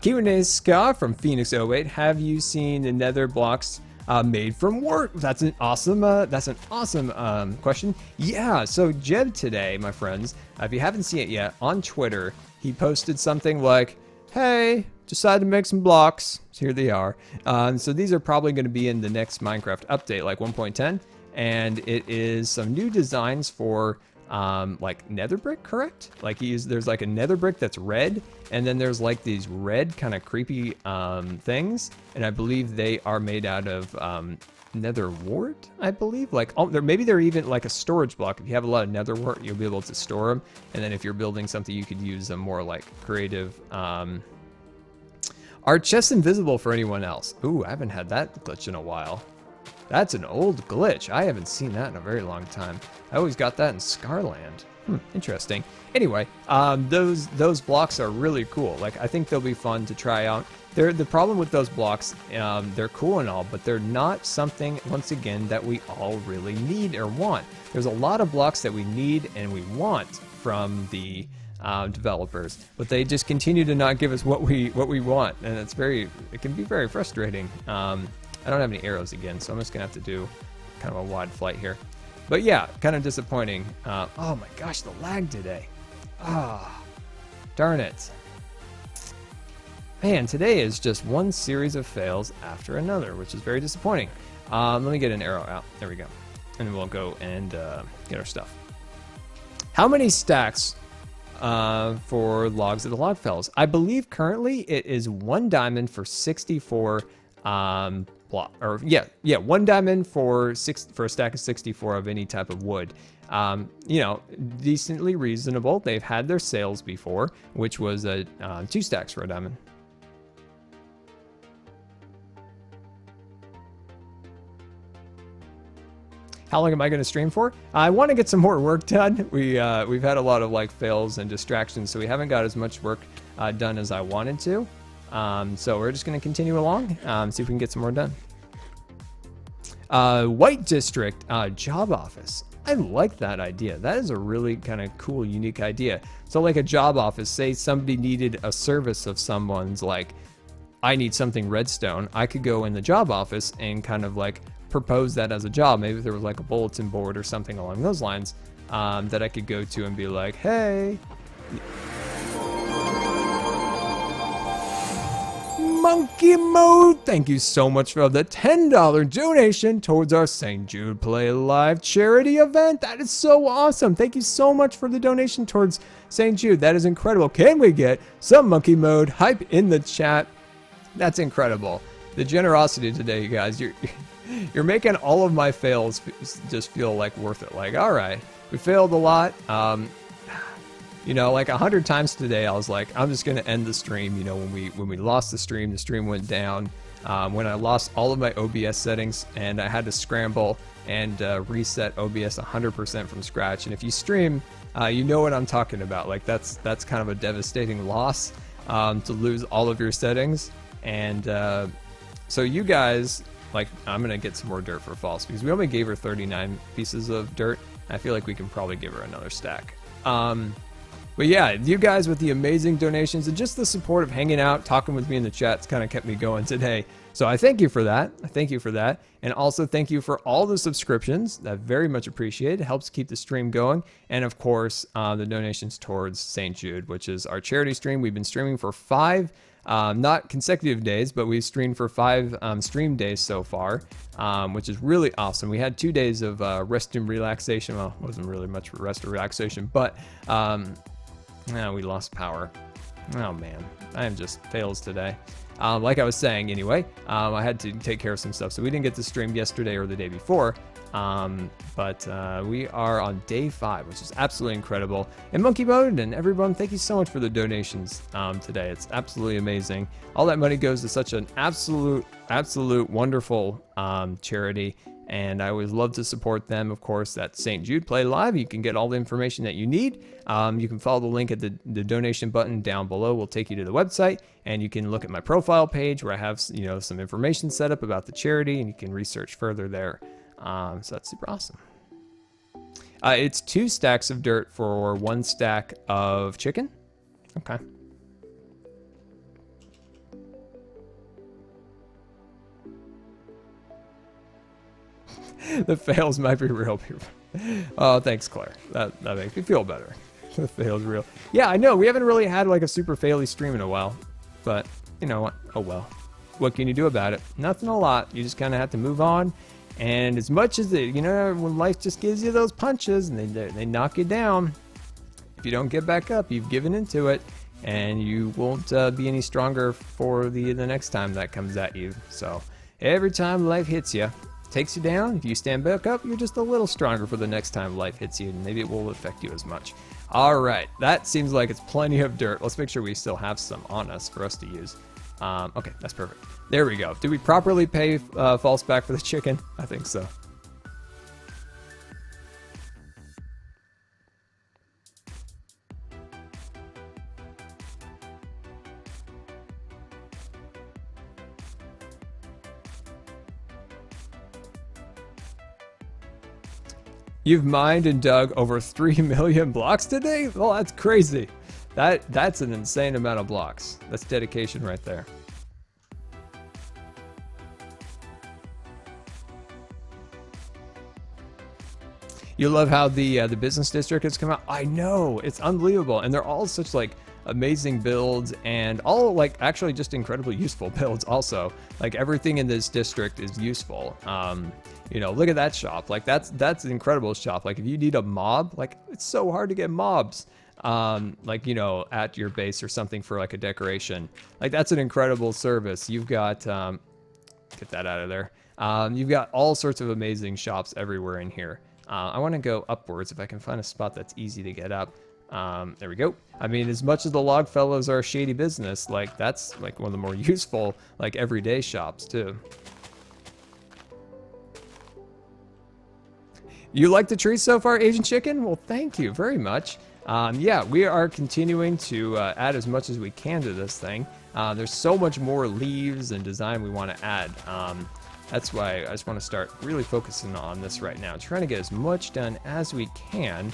Q&A Ska from Phoenix08. Have you seen the nether blocks made from work? That's an awesome question. Yeah, so Jeb today, my friends, if you haven't seen it yet, on Twitter, he posted something like, hey, decided to make some blocks. So here they are. So these are probably going to be in the next Minecraft update, like 1.10. and it is some new designs for like nether brick, correct? Like there's like a nether brick that's red, and then there's like these red kind of creepy things, and I believe they are made out of nether wart, I believe. Like, oh, maybe they're even like a storage block. If you have a lot of nether wart, you'll be able to store them, and then if you're building something, you could use a more like creative. Are chests invisible for anyone else? Ooh, I haven't had that glitch in a while. That's an old glitch. I haven't seen that in a very long time. I always got that in Scarland. Interesting. Anyway, those blocks are really cool. Like, I think they'll be fun to try out. The problem with those blocks, they're cool and all, but they're not something, once again, that we all really need or want. There's a lot of blocks that we need and we want from the developers, but they just continue to not give us what we want, and it can be very frustrating. I don't have any arrows again, so I'm just gonna have to do kind of a wide flight here. But yeah, kind of disappointing. Oh my gosh, the lag today. Darn it. Man, today is just one series of fails after another, which is very disappointing. Let me get an arrow out. There we go. And then we'll go and get our stuff. How many stacks for logs of the log fells? I believe currently it is 1 diamond for 64 1 diamond for a stack of 64 of any type of wood. You know, decently reasonable. They've had their sales before, which was 2 stacks for a diamond. How long am I going to stream for? I want to get some more work done. We've had a lot of like fails and distractions, so we haven't got as much work done as I wanted to. So we're just going to continue along, see if we can get some more done. White District job office. I like that idea. That is a really kind of cool, unique idea. So like a job office, say somebody needed a service of someone's, like, I need something redstone. I could go in the job office and kind of like propose that as a job. Maybe if there was like a bulletin board or something along those lines that I could go to and be like, hey. Monkey Mode, thank you so much for the $10 donation towards our St. Jude Play Live charity event. That is so awesome. Thank you so much for the donation towards St. Jude. That is incredible. Can we get some Monkey Mode hype in the chat? That's incredible. The generosity today, you guys. You're making all of my fails just feel like worth it. Like, all right, we failed a lot. You know, like 100 times today, I was like, I'm just going to end the stream. You know, when we lost the stream went down. When I lost all of my OBS settings and I had to scramble and reset OBS 100% from scratch. And if you stream, you know what I'm talking about. Like that's kind of a devastating loss to lose all of your settings. And so you guys, like, I'm going to get some more dirt for false because we only gave her 39 pieces of dirt. I feel like we can probably give her another stack. But yeah, you guys with the amazing donations and just the support of hanging out, talking with me in the chat's kind of kept me going today. So I thank you for that. I thank you for that. And also thank you for all the subscriptions. That very much appreciated. It helps keep the stream going. And of course, the donations towards St. Jude, which is our charity stream. We've been streaming for 5, not consecutive days, but we've streamed for 5 stream days so far, which is really awesome. We had 2 days of rest and relaxation. Well, it wasn't really much rest or relaxation, but we lost power. Oh man, I am just fails today. Like I was saying anyway, I had to take care of some stuff, so we didn't get to stream yesterday or the day before. But we are on day 5, which is absolutely incredible. And Monkey Mode and everyone, thank you so much for the donations today. It's absolutely amazing. All that money goes to such an absolute wonderful charity. And I always love to support them. Of course, at St. Jude Play Live, you can get all the information that you need. You can follow the link at the donation button down below. Will take you to the website, and you can look at my profile page where I have some information set up about the charity, and you can research further there. So that's super awesome. It's 2 stacks of dirt for 1 stack of chicken. Okay. The fails might be real, people. Oh, thanks, Claire. That makes me feel better. The fail's real. Yeah, I know. We haven't really had like a super faily stream in a while. But you know what? Oh well. What can you do about it? Nothing a lot. You just kind of have to move on And as much as it, when life just gives you those punches and they knock you down, if you don't get back up, you've given into it, and you won't be any stronger for the next time that comes at you. So every time life hits you, takes you down, if you stand back up, you're just a little stronger for the next time life hits you, and maybe it won't affect you as much. All right, that seems like it's plenty of dirt. Let's make sure we still have some on us for us to use. Okay, that's perfect. There we go. Did we properly pay false back for the chicken? I think so. You've mined and dug over 3 million blocks today? Well, that's crazy. That's an insane amount of blocks. That's dedication right there. You love how the business district has come out. I know, it's unbelievable, and they're all such like amazing builds, and all like actually just incredibly useful builds. Also, like everything in this district is useful. Look at that shop. Like that's an incredible shop. Like if you need a mob, like it's so hard to get mobs. At your base or something for like a decoration. Like that's an incredible service. You've got get that out of there. You've got all sorts of amazing shops everywhere in here. I want to go upwards if I can find a spot that's easy to get up. There we go. I mean, as much as the log fellows are a shady business, like that's like one of the more useful like everyday shops too. You like the trees so far, Asian Chicken? Well, thank you very much. Yeah, we are continuing to add as much as we can to this thing. There's so much more leaves and design we want to add. That's why I just want to start really focusing on this right now, trying to get as much done as we can,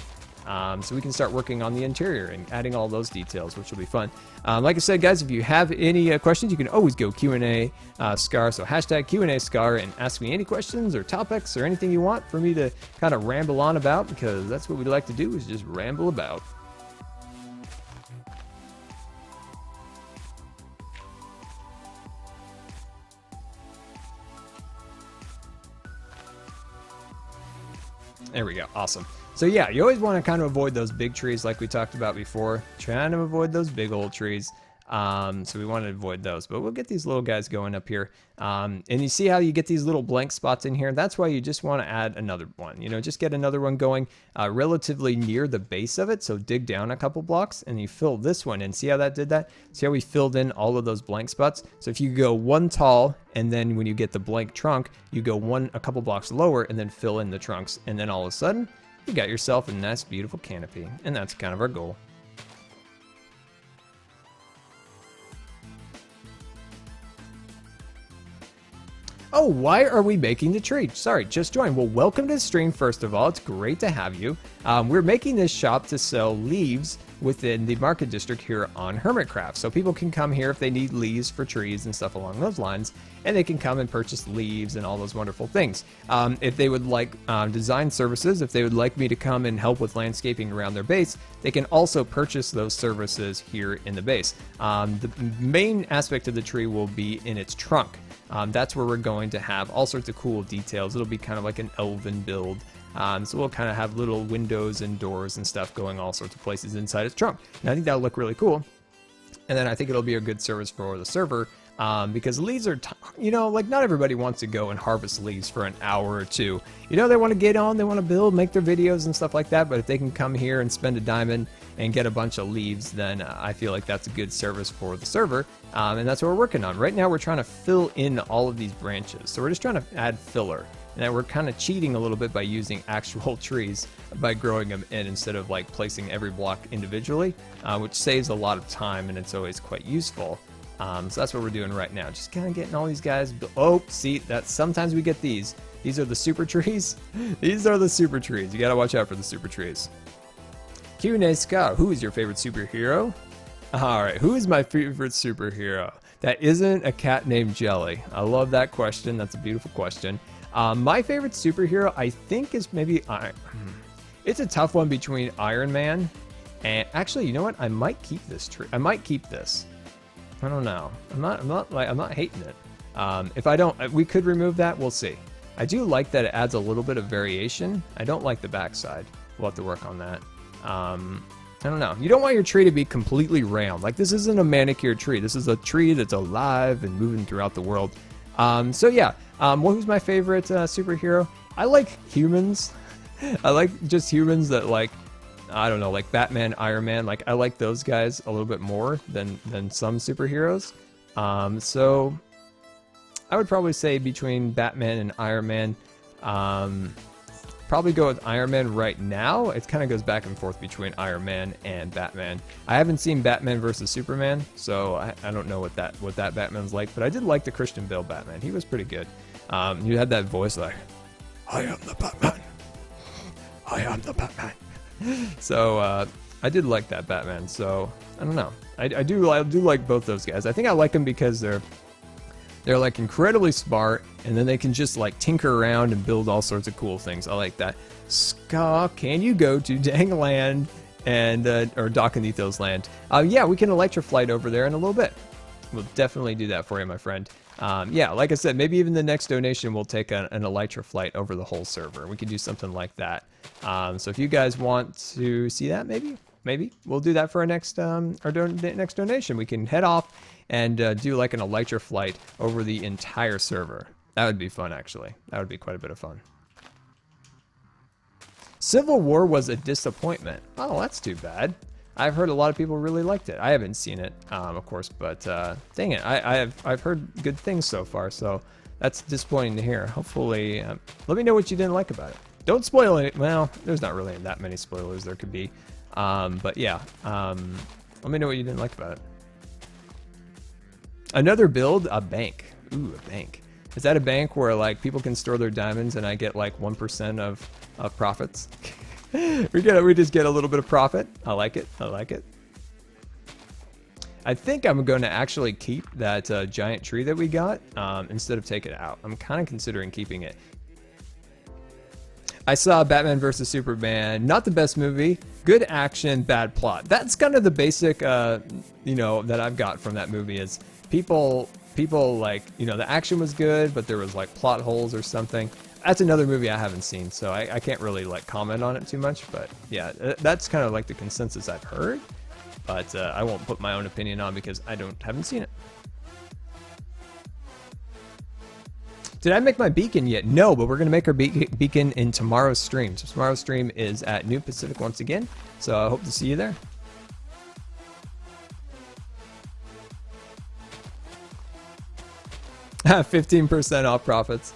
so we can start working on the interior and adding all those details, which will be fun. Like I said, guys, if you have any questions, you can always go Q&A Scar, so hashtag Q&A Scar, and ask me any questions or topics or anything you want for me to kind of ramble on about, because that's what we like to do, is just ramble about. There we go. Awesome. So yeah, you always want to kind of avoid those big trees like we talked about before. Trying to avoid those big old trees. So we want to avoid those. But we'll get these little guys going up here. And you see how you get these little blank spots in here? That's why you just want to add another one. Just get another one going relatively near the base of it. So dig down a couple blocks and you fill this one in. See how that did that? See how we filled in all of those blank spots? So if you go one tall, and then when you get the blank trunk, you go a couple blocks lower and then fill in the trunks. And then all of a sudden, you got yourself a nice, beautiful canopy. And that's kind of our goal. Oh, why are we making the tree? Sorry, just joined. Well, welcome to the stream, first of all. It's great to have you. We're making this shop to sell leaves within the market district here on Hermitcraft. So people can come here if they need leaves for trees and stuff along those lines, and they can come and purchase leaves and all those wonderful things. If they would like design services, if they would like me to come and help with landscaping around their base, they can also purchase those services here in the base. The main aspect of the tree will be in its trunk. That's where we're going to have all sorts of cool details. It'll be kind of like an elven build. So we'll kind of have little windows and doors and stuff going all sorts of places inside its trunk. And I think that'll look really cool. And then I think it'll be a good service for the server, because leaves are, like not everybody wants to go and harvest leaves for an hour or two. They want to get on, they want to build, make their videos and stuff like that. But if they can come here and spend a diamond and get a bunch of leaves, then I feel like that's a good service for the server. And that's what we're working on. Right now we're trying to fill in all of these branches. So we're just trying to add filler. And then we're kind of cheating a little bit by using actual trees by growing them in instead of like placing every block individually, which saves a lot of time and it's always quite useful. So that's what we're doing right now. Just kind of getting all these guys. Oh, see, sometimes we get these. These are the super trees. These are the super trees. You got to watch out for the super trees. Q&A Scar, who is your favorite superhero? All right, who is my favorite superhero? That isn't a cat named Jelly. I love that question. That's a beautiful question. My favorite superhero, I think, is maybe it's a tough one between Iron Man and actually, you know what? I might keep this tree. I might keep this. I don't know. I'm not hating it. If I don't, we could remove that. We'll see. I do like that it adds a little bit of variation. I don't like the backside. We'll have to work on that. I don't know. You don't want your tree to be completely round. Like, this isn't a manicured tree. This is a tree that's alive and moving throughout the world. So yeah, who's my favorite superhero? I like humans. I like just humans that, like, I don't know, like Batman, Iron Man. Like, I like those guys a little bit more than some superheroes. So I would probably say between Batman and Iron Man. Probably go with Iron Man right now. It kind of goes back and forth between Iron Man and Batman. I haven't seen Batman versus Superman, so I don't know what that Batman's like. But I did like the Christian Bale Batman. He was pretty good. He had that voice like, "I am the Batman. I am the Batman." So I did like that Batman. So I don't know. I do like both those guys. I think I like them because they're like incredibly smart, and then they can just like tinker around and build all sorts of cool things. I like that. Ska, can you go to Dangland and or Docm and Etho's land? Yeah, we can electroflight over there in a little bit. We'll definitely do that for you, my friend. Yeah, like I said, maybe even the next donation we'll take an electroflight over the whole server. We could do something like that. So if you guys want to see that, maybe we'll do that for our next next donation. We can head off and do like an electroflight over the entire server. That would be fun, actually. That would be quite a bit of fun. Civil War was a disappointment. Oh, that's too bad. I've heard a lot of people really liked it. I haven't seen it, of course, but dang it, I've heard good things so far, so that's disappointing to hear. Hopefully, let me know what you didn't like about it. Don't spoil it. Well, there's not really that many spoilers there could be, but yeah, let me know what you didn't like about it. Another build, a bank. Ooh, a bank. Is that a bank where like people can store their diamonds and I get like 1% of profits? we just get a little bit of profit. I like it. I like it. I think I'm going to actually keep that giant tree that we got instead of take it out. I'm kind of considering keeping it. I saw Batman vs. Superman. Not the best movie. Good action, bad plot. That's kind of the basic, you know, that I've got from that movie is people like, you know, the action was good, but there was like plot holes or something. That's another movie I haven't seen, so I can't really like comment on it too much. But yeah, that's kind of like the consensus I've heard. But I won't put my own opinion on because I haven't seen it. Did I make my beacon yet? No, but we're going to make our beacon in tomorrow's stream. So tomorrow's stream is at noon Pacific once again. So I hope to see you there. Ha, 15% off profits.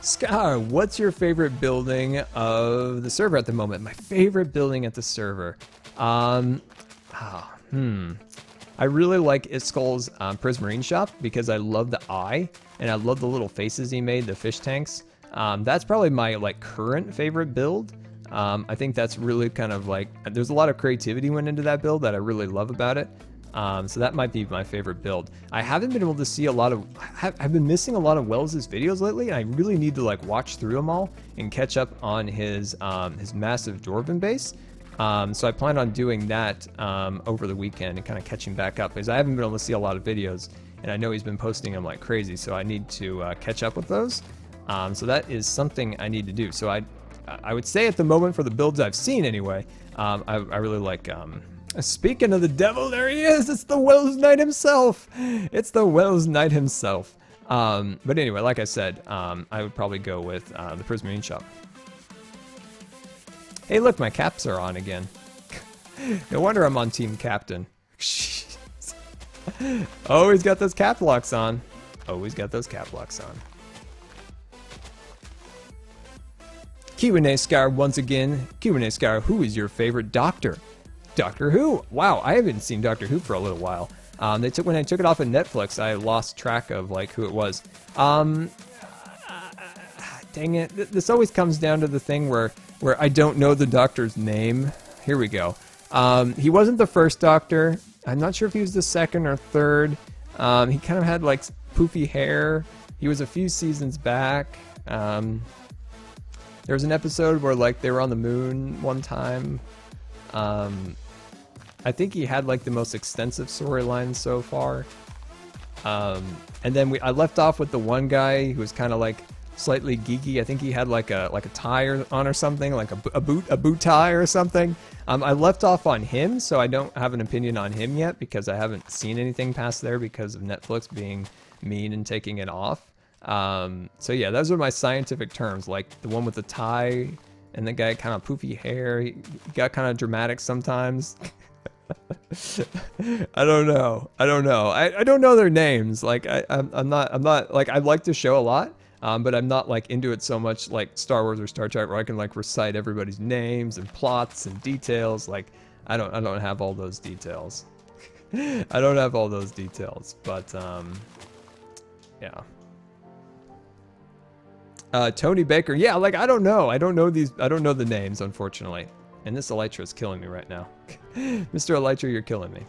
Scar, what's your favorite building of the server at the moment? My favorite building at the server. I really like Iskol's Prismarine shop because I love the eye and I love the little faces he made, the fish tanks. That's probably my like current favorite build. I think that's really kind of like, there's a lot of creativity went into that build that I really love about it. So that might be my favorite build. I haven't been able to see a lot of, I've been missing a lot of Wells' videos lately, and I really need to like watch through them all and catch up on his massive Dwarven base. So I plan on doing that over the weekend and kind of catching back up because I haven't been able to see a lot of videos, and I know he's been posting them like crazy, so I need to catch up with those. So that is something I need to do. So I would say at the moment for the builds I've seen anyway, I really like. Speaking of the devil, there he is. It's the Wells Knight himself. It's the Wells Knight himself. But anyway, like I said, I would probably go with the Prismarine shop. Hey, look, my caps are on again. No wonder I'm on Team Captain. Always got those cap locks on. Always got those cap locks on. Q&A Scar once again. Q&A Scar, who is your favorite Doctor? Doctor Who. Wow, I haven't seen Doctor Who for a little while. When I took it off of Netflix, I lost track of like who it was. Dang it! This always comes down to the thing where I don't know the Doctor's name. Here we go. He wasn't the first Doctor. I'm not sure if he was the second or third. He kind of had like poofy hair. He was a few seasons back. There was an episode where like they were on the moon one time. I think he had like the most extensive storyline so far. And then I left off with the one guy who was kind of like slightly geeky. I think he had like a tie on or something, like a boot tie or something. I left off on him, so I don't have an opinion on him yet because I haven't seen anything past there because of Netflix being mean and taking it off. So yeah, those are my scientific terms, like the one with the tie and the guy kind of poofy hair. He got kind of dramatic sometimes. I don't know. I don't know their names. Like I'm not like, I like the show a lot. But I'm not like into it so much like Star Wars or Star Trek where I can like recite everybody's names and plots and details. Like I don't have all those details. I don't have all those details, but yeah. Tony Baker. Yeah, like I don't know the names, unfortunately. And this Elytra is killing me right now. Mr. Elytra, you're killing me.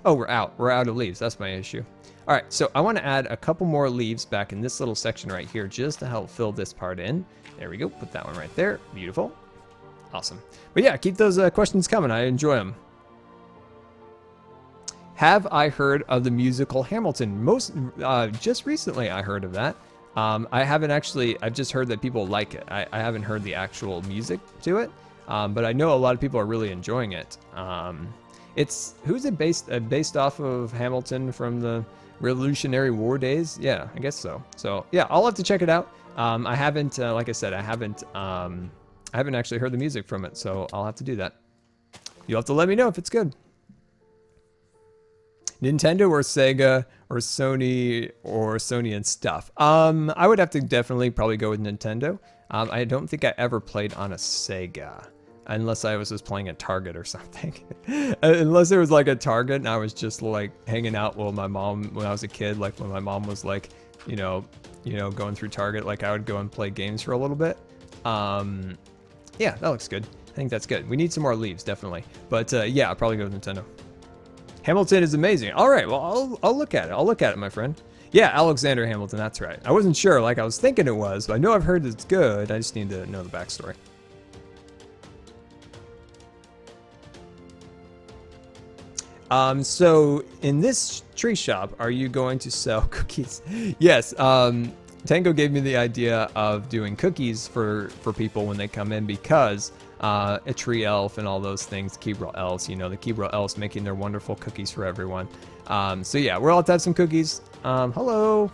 Oh, we're out of leaves. That's my issue. All right, so I want to add a couple more leaves back in this little section right here just to help fill this part in. There we go. Put that one right there. Beautiful. Awesome. But yeah, keep those questions coming. I enjoy them. Have I heard of the musical Hamilton? Just recently I heard of that. I haven't actually, I've just heard that people like it. I haven't heard the actual music to it, but I know a lot of people are really enjoying it. Who's it based off of Hamilton from the Revolutionary War days? Yeah, I guess so. So yeah, I'll have to check it out. I haven't, like I said, I haven't actually heard the music from it, so I'll have to do that. You'll have to let me know if it's good. Nintendo or Sega or Sony and stuff. I would have to definitely probably go with Nintendo. I don't think I ever played on a Sega. Unless I was just playing at Target or something. Unless there was like a Target and I was just like hanging out with my mom when I was a kid. Like when my mom was like, you know, going through Target, like I would go and play games for a little bit. Yeah, that looks good. I think that's good. We need some more leaves, definitely. But yeah, I'll probably go with Nintendo. Hamilton is amazing. All right, well, I'll look at it. I'll look at it, my friend. Yeah, Alexander Hamilton, that's right. I wasn't sure, like I was thinking it was, but I know I've heard it's good. I just need to know the backstory. So in this tree shop, are you going to sell cookies? Yes. Tango gave me the idea of doing cookies for people when they come in because a tree elf and all those things, Keebler elves, the Keebler elves making their wonderful cookies for everyone. So yeah, we're all to have some cookies. Hello.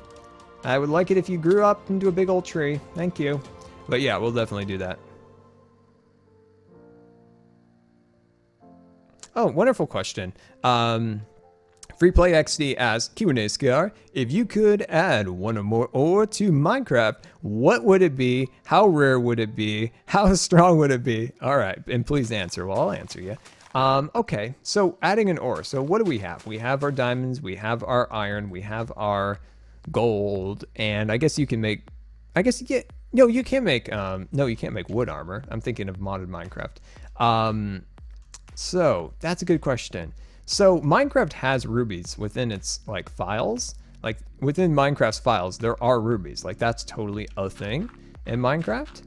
I would like it if you grew up into a big old tree. Thank you. But yeah, we'll definitely do that. Oh, wonderful question. FreePlayXD asks, Q&A, if you could add one or more ore to Minecraft, what would it be? How rare would it be? How strong would it be? All right, and please answer. Well, I'll answer you. Okay, so adding an ore. So what do we have? We have our diamonds, we have our iron, we have our gold, and I guess you can make, no, you can't make, no, you can't make wood armor. I'm thinking of modded Minecraft. So that's a good question. So Minecraft has rubies within its like files, like within Minecraft's files, there are rubies. Like that's totally a thing in Minecraft.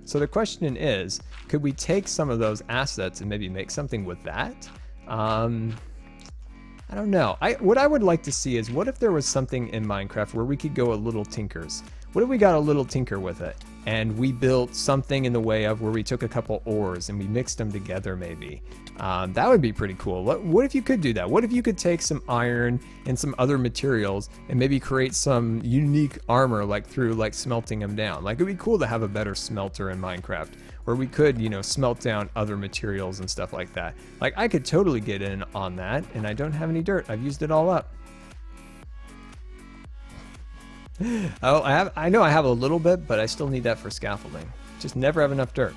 So the question is, could we take some of those assets and maybe make something with that? I don't know. What I would like to see is what if there was something in Minecraft where we could go a little tinkers? What if we got a little tinker with it and we built something in the way of where we took a couple ores and we mixed them together maybe? That would be pretty cool. What if you could do that? What if you could take some iron and some other materials and maybe create some unique armor like through like smelting them down? Like it'd be cool to have a better smelter in Minecraft where we could, smelt down other materials and stuff like that. Like I could totally get in on that and I don't have any dirt. I've used it all up. Oh, I know I have a little bit, but I still need that for scaffolding. Just never have enough dirt.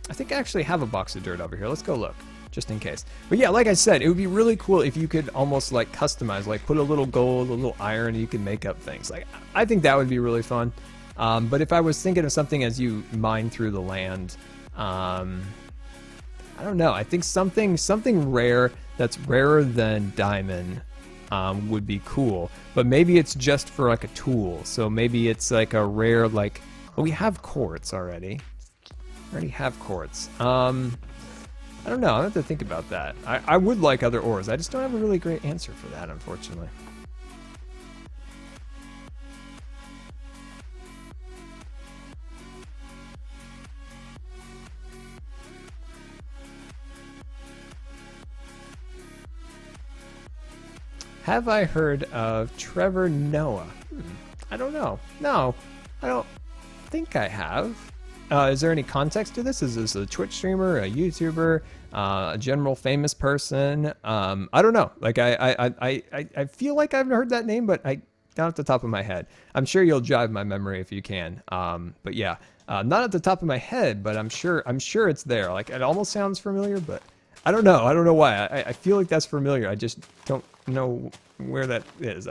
I think I actually have a box of dirt over here. Let's go look, just in case. But yeah, like I said, it would be really cool if you could almost like customize, like put a little gold, a little iron, and you can make up things. Like I think that would be really fun. But if I was thinking of something as you mine through the land, I don't know. I think something rare that's rarer than diamond would be cool, but maybe it's just for like a tool. So maybe it's like a rare, like, well, we have quartz already. I already have quartz. I don't know. I have to think about that. I would like other ores. I just don't have a really great answer for that, unfortunately. Have I heard of Trevor Noah? I don't know. No, I don't think I have. Is there any context to this? Is this a Twitch streamer, a YouTuber, a general famous person? I don't know. Like I feel like I've heard that name, but I not at the top of my head. I'm sure you'll jog my memory if you can. But yeah, not at the top of my head, but I'm sure it's there. Like it almost sounds familiar, but I don't know. I don't know why. I feel like that's familiar. I just don't know where that is.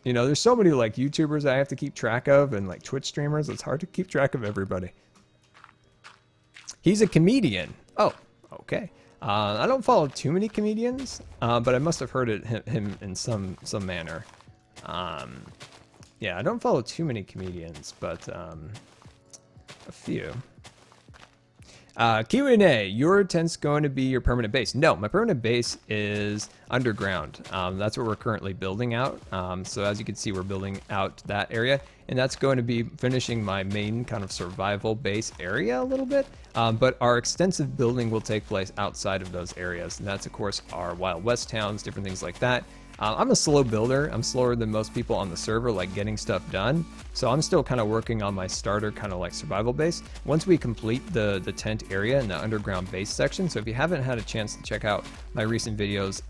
You know, there's so many like YouTubers I have to keep track of and like Twitch streamers. It's hard to keep track of everybody. He's a comedian. Oh, okay. I don't follow too many comedians, but I must have heard him in some manner. Yeah, I don't follow too many comedians, but a few. Q&A, your tent's going to be your permanent base. No, my permanent base is underground. That's what we're currently building out. So as you can see, we're building out that area, and that's going to be finishing my main kind of survival base area a little bit. But our extensive building will take place outside of those areas, and that's of course our Wild West towns, different things like that. I'm a slow builder. I'm slower than most people on the server, like getting stuff done. So I'm still kind of working on my starter kind of like survival base. Once we complete the tent area and the underground base section, so if you haven't had a chance to check out my recent videos,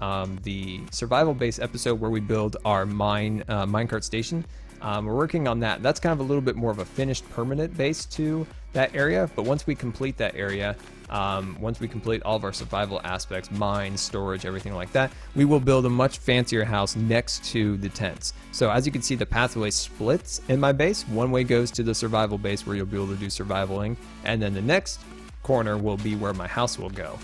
the survival base episode where we build our minecart station, we're working on that. That's kind of a little bit more of a finished permanent base to that area. But once we complete that area, once we complete all of our survival aspects, mines, storage, everything like that, we will build a much fancier house next to the tents. So as you can see, the pathway splits in my base. One way goes to the survival base where you'll be able to do survivaling, and then the next corner will be where my house will go.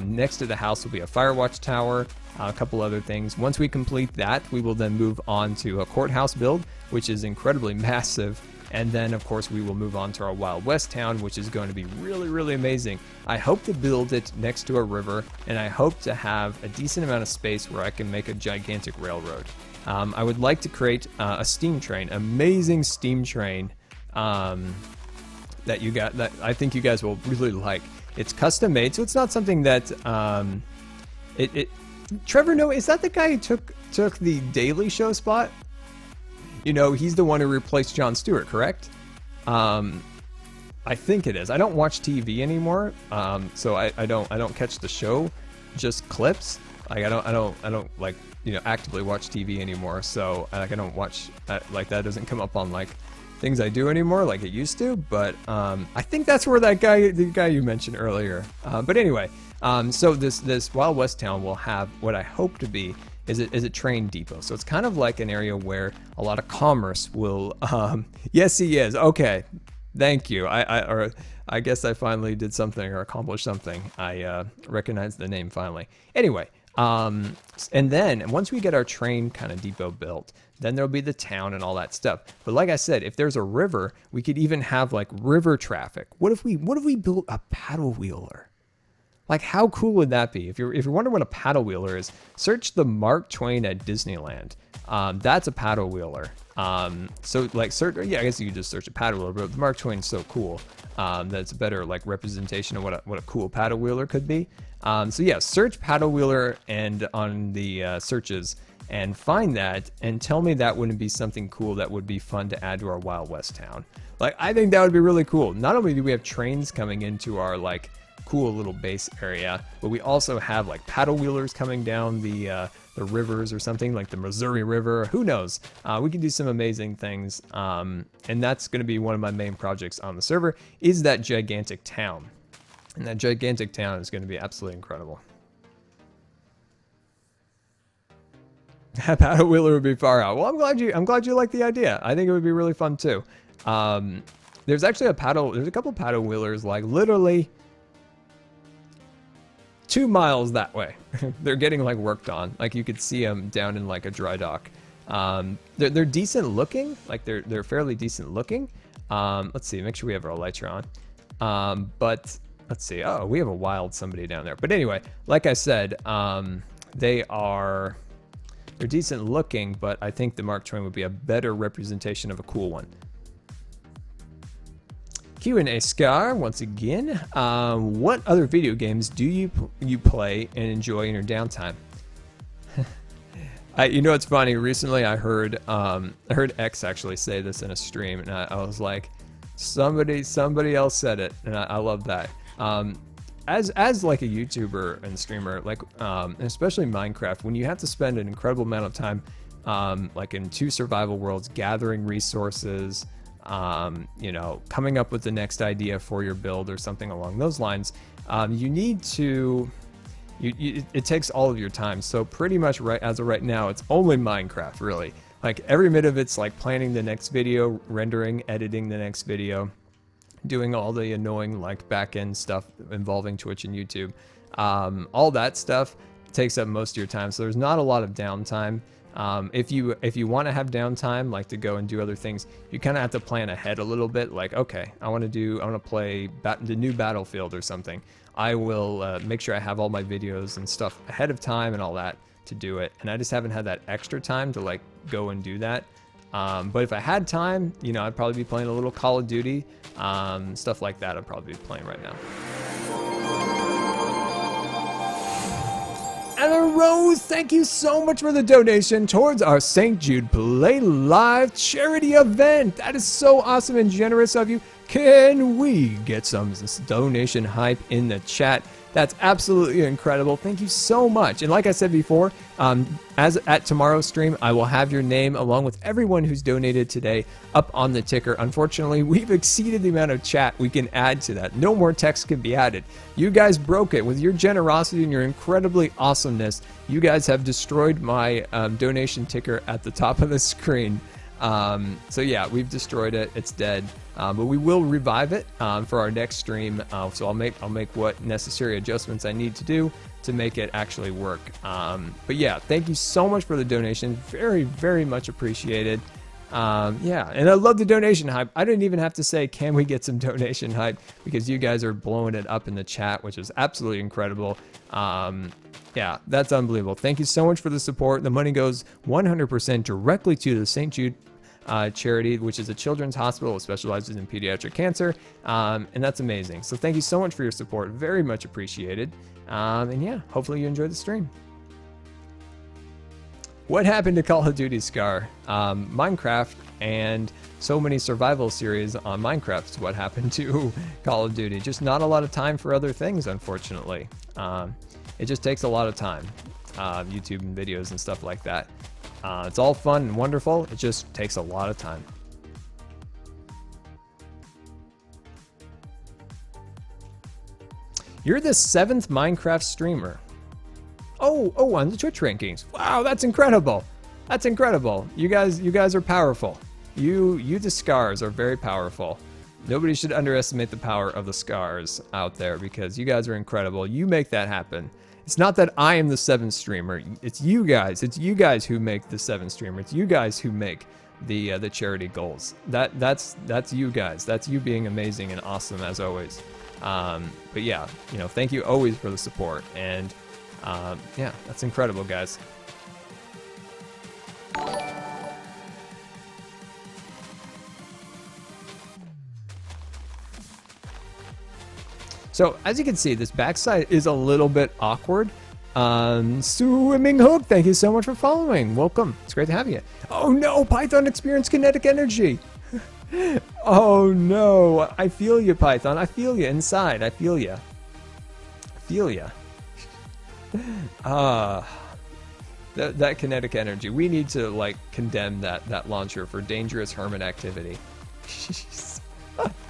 Next to the house will be a firewatch tower, a couple other things. Once we complete that, we will then move on to a courthouse build, which is incredibly massive. And then, of course, we will move on to our Wild West town, which is going to be really, really amazing. I hope to build it next to a river, and I hope to have a decent amount of space where I can make a gigantic railroad. I would like to create a steam train, amazing steam train that I think you guys will really like. It's custom made, so it's not something that Trevor Noah, is that the guy who took the Daily Show spot? You know, he's the one who replaced Jon Stewart, correct? I think it is. I don't watch TV anymore, so I don't catch the show, just clips. Like I don't like, you know, actively watch TV anymore. So like I don't watch like that doesn't come up on like things I do anymore like it used to. But I think that's where the guy you mentioned earlier. But anyway, so this Wild West town will have what I hope to be is a train depot. So it's kind of like an area where a lot of commerce will, yes, he is. Okay. Thank you. I guess I finally did something or accomplished something. I recognized the name finally. Anyway, and then once we get our train kind of depot built, then there'll be the town and all that stuff. But like I said, if there's a river, we could even have like river traffic. What if we built a paddle wheeler? Like, how cool would that be? If you're wondering what a paddle wheeler is, search the Mark Twain at Disneyland. That's a paddle wheeler. So like yeah, I guess you could just search a paddle wheeler, but the Mark Twain's so cool that it's a better like representation of what a cool paddle wheeler could be. So yeah, search paddle wheeler and on the searches and find that and tell me that wouldn't be something cool that would be fun to add to our Wild West town. Like, I think that would be really cool. Not only do we have trains coming into our like cool little base area, but we also have like paddle wheelers coming down the rivers or something like the Missouri River. Who knows? We can do some amazing things, and that's going to be one of my main projects on the server, is that gigantic town. And that gigantic town is going to be absolutely incredible. That paddle wheeler would be far out. Well, I'm glad you like the idea. I think it would be really fun too. There's actually there's a couple paddle wheelers like literally 2 miles that way. They're getting like worked on. Like you could see them down in like a dry dock. They're decent looking. Like they're fairly decent looking. Let's see, make sure we have our lights on. But let's see. Oh, we have a wild somebody down there. But anyway, like I said, they're decent looking, but I think the Mark Twain would be a better representation of a cool one. Q&A Scar, once again, what other video games do you play and enjoy in your downtime? You know, it's funny. Recently, I heard X actually say this in a stream, and I was like, somebody else said it, and I love that. As like a YouTuber and streamer, like especially Minecraft, when you have to spend an incredible amount of time, like in 2 survival worlds, gathering resources, you know, coming up with the next idea for your build or something along those lines, you need to. It takes all of your time. So pretty much as of right now, it's only Minecraft, really. Like every minute of it's like planning the next video, rendering, editing the next video, doing all the annoying like back-end stuff involving Twitch and YouTube. All that stuff takes up most of your time. So there's not a lot of downtime. If you want to have downtime, like to go and do other things, you kind of have to plan ahead a little bit. Like, okay, I want to play the new Battlefield or something. I will make sure I have all my videos and stuff ahead of time and all that to do it. And I just haven't had that extra time to like go and do that. But if I had time, you know, I'd probably be playing a little Call of Duty, stuff like that. I'd probably be playing right now. And Rose, thank you so much for the donation towards our St. Jude Play Live charity event. That is so awesome and generous of you. Can we get some donation hype in the chat? That's absolutely incredible. Thank you so much. And like I said before, as at tomorrow's stream, I will have your name along with everyone who's donated today up on the ticker. Unfortunately, we've exceeded the amount of chat we can add to that. No more text can be added. You guys broke it with your generosity and your incredibly awesomeness. You guys have destroyed my donation ticker at the top of the screen. So yeah, we've destroyed it. It's dead. But we will revive it for our next stream. So I'll make what necessary adjustments I need to do to make it actually work. But yeah, thank you so much for the donation. Very, very much appreciated. Yeah, and I love the donation hype. I didn't even have to say, can we get some donation hype? Because you guys are blowing it up in the chat, which is absolutely incredible. Yeah, that's unbelievable. Thank you so much for the support. The money goes 100% directly to the St. Jude charity, which is a children's hospital that specializes in pediatric cancer, and that's amazing. So thank you so much for your support. Very much appreciated. And yeah, hopefully you enjoyed the stream. What happened to Call of Duty, Scar? Minecraft and so many survival series on Minecraft is what happened to Call of Duty. Just not a lot of time for other things, unfortunately. It just takes a lot of time. YouTube and videos and stuff like that. It's all fun and wonderful. It just takes a lot of time. You're the 7th Minecraft streamer. Oh, on the Twitch rankings. Wow, that's incredible. That's incredible. You guys are powerful. You the Scars are very powerful. Nobody should underestimate the power of the Scars out there because you guys are incredible. You make that happen. It's not that I am the 7th streamer. It's you guys. It's you guys who make the 7th streamer. It's you guys who make the charity goals. That's you guys. That's you being amazing and awesome as always. But yeah, you know, thank you always for the support. And yeah, that's incredible, guys. So as you can see, this backside is a little bit awkward. Swimming Hook, thank you so much for following. Welcome. It's great to have you. Oh no, Python experienced kinetic energy. Oh no, I feel you, Python. I feel you inside. I feel you. I feel you. That kinetic energy. We need to like condemn that launcher for dangerous hermit activity.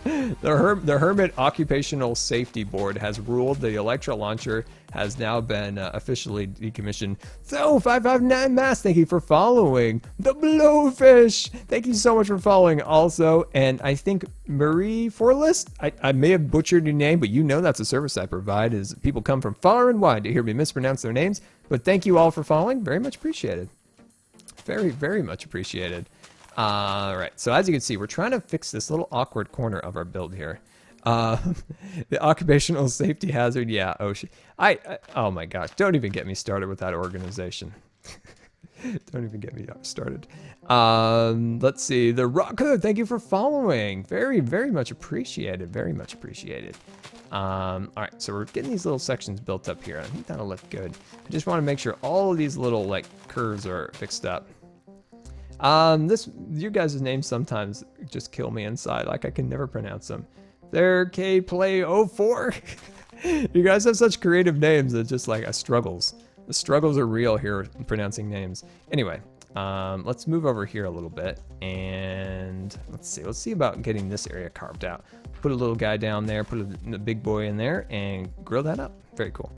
The Hermit Occupational Safety Board has ruled the Electra launcher has now been officially decommissioned. So 559 Mass, thank you for following. The Blowfish, thank you so much for following also. And I think Marie Forlist, I may have butchered your name, but you know that's a service I provide. Is people come from far and wide to hear me mispronounce their names. But thank you all for following. Very much appreciated. Very, very much appreciated. All right, so as you can see, we're trying to fix this little awkward corner of our build here. Uh, the occupational safety hazard, yeah. Oh my gosh, don't even get me started with that organization. Don't even get me started. Let's see. The Rock Hood, thank you for following. Very, very much appreciated. Very much appreciated. All right, so we're getting these little sections built up here. I think that'll look good. I just want to make sure all of these little like curves are fixed up. You guys' names sometimes just kill me inside. Like I can never pronounce them. There, K-Play04. You guys have such creative names that just like struggles. The struggles are real here in pronouncing names. Anyway, let's move over here a little bit and let's see about getting this area carved out. Put a little guy down there, put a big boy in there and grill that up. Very cool.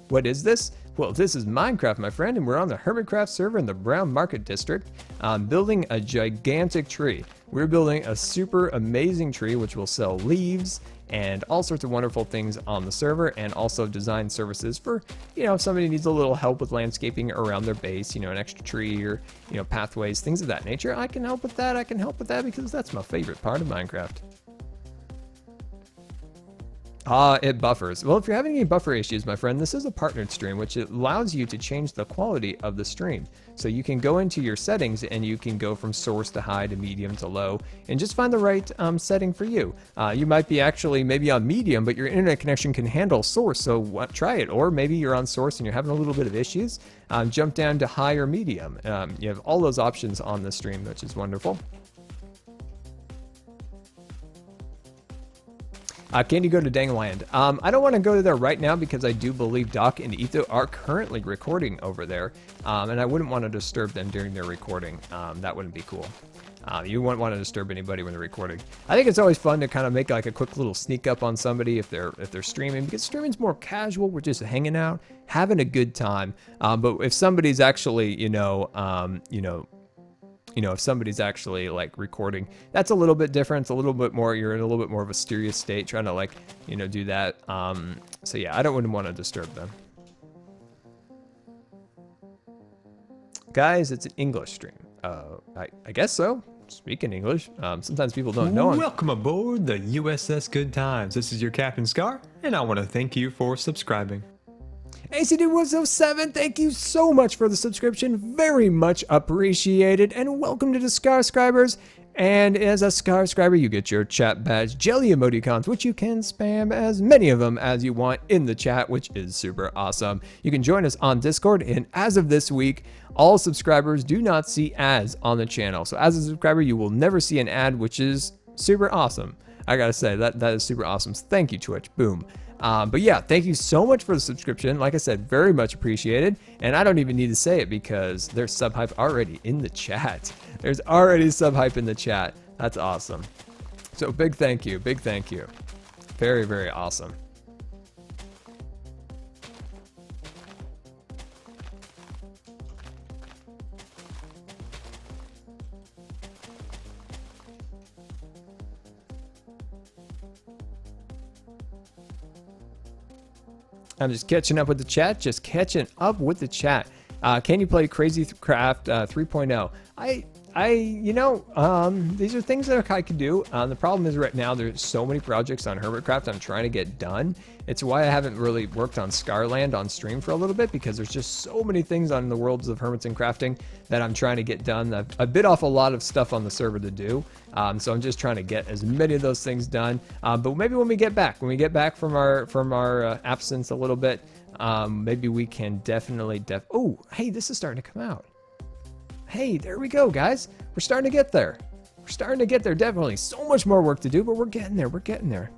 What is this? Well, this is Minecraft, my friend, and we're on the Hermitcraft server in the Brown Market District, building a gigantic tree. We're building a super amazing tree, which will sell leaves and all sorts of wonderful things on the server, and also design services for, if somebody needs a little help with landscaping around their base, an extra tree or, pathways, things of that nature. I can help with that. I can help with that because that's my favorite part of Minecraft. It buffers. Well, if you're having any buffer issues, my friend, this is a partnered stream, which allows you to change the quality of the stream. So you can go into your settings and you can go from source to high to medium to low and just find the right setting for you. You might be actually maybe on medium, but your internet connection can handle source, so try it. Or maybe you're on source and you're having a little bit of issues. Jump down to high or medium. You have all those options on the stream, which is wonderful. Can you go to Dangland? I don't want to go there right now because I do believe Docm and Etho are currently recording over there, and I wouldn't want to disturb them during their recording. That wouldn't be cool. You wouldn't want to disturb anybody when they're recording. I think it's always fun to kind of make like a quick little sneak up on somebody if they're streaming, because streaming's more casual. We're just hanging out, having a good time. But if somebody's actually, if somebody's actually like recording, that's a little bit different. It's a little bit more, you're in a little bit more of a serious state trying to like, do that. So yeah, I wouldn't want to disturb them. Guys, it's an English stream. I guess so. Speaking English. Sometimes people don't know. Welcome aboard the USS Good Times. This is your Captain Scar, and I want to thank you for subscribing. ACD107, thank you so much for the subscription. Very much appreciated. And welcome to the Scar Scribers. And as a Scar Scriber, you get your chat badge jelly emoticons, which you can spam as many of them as you want in the chat, which is super awesome. You can join us on Discord. And as of this week, all subscribers do not see ads on the channel. So as a subscriber, you will never see an ad, which is super awesome. I gotta say, that is super awesome. So thank you, Twitch. Boom. But yeah, thank you so much for the subscription. Like I said, very much appreciated. And I don't even need to say it because there's sub hype already in the chat. There's already sub hype in the chat. That's awesome. So big thank you. Big thank you. Very, very awesome. I'm just catching up with the chat. Just catching up with the chat. Can you play Crazy Craft 3.0? These are things that I could do. The problem is right now there's so many projects on Hermitcraft I'm trying to get done. It's why I haven't really worked on Scarland on stream for a little bit, because there's just so many things on the worlds of Hermits and Crafting that I'm trying to get done. I've bit off a lot of stuff on the server to do. So I'm just trying to get as many of those things done. But maybe when we get back from our absence a little bit, maybe we can definitely oh, hey, this is starting to come out. Hey, there we go, guys. We're starting to get there. We're starting to get there, definitely. So much more work to do, but we're getting there. We're getting there.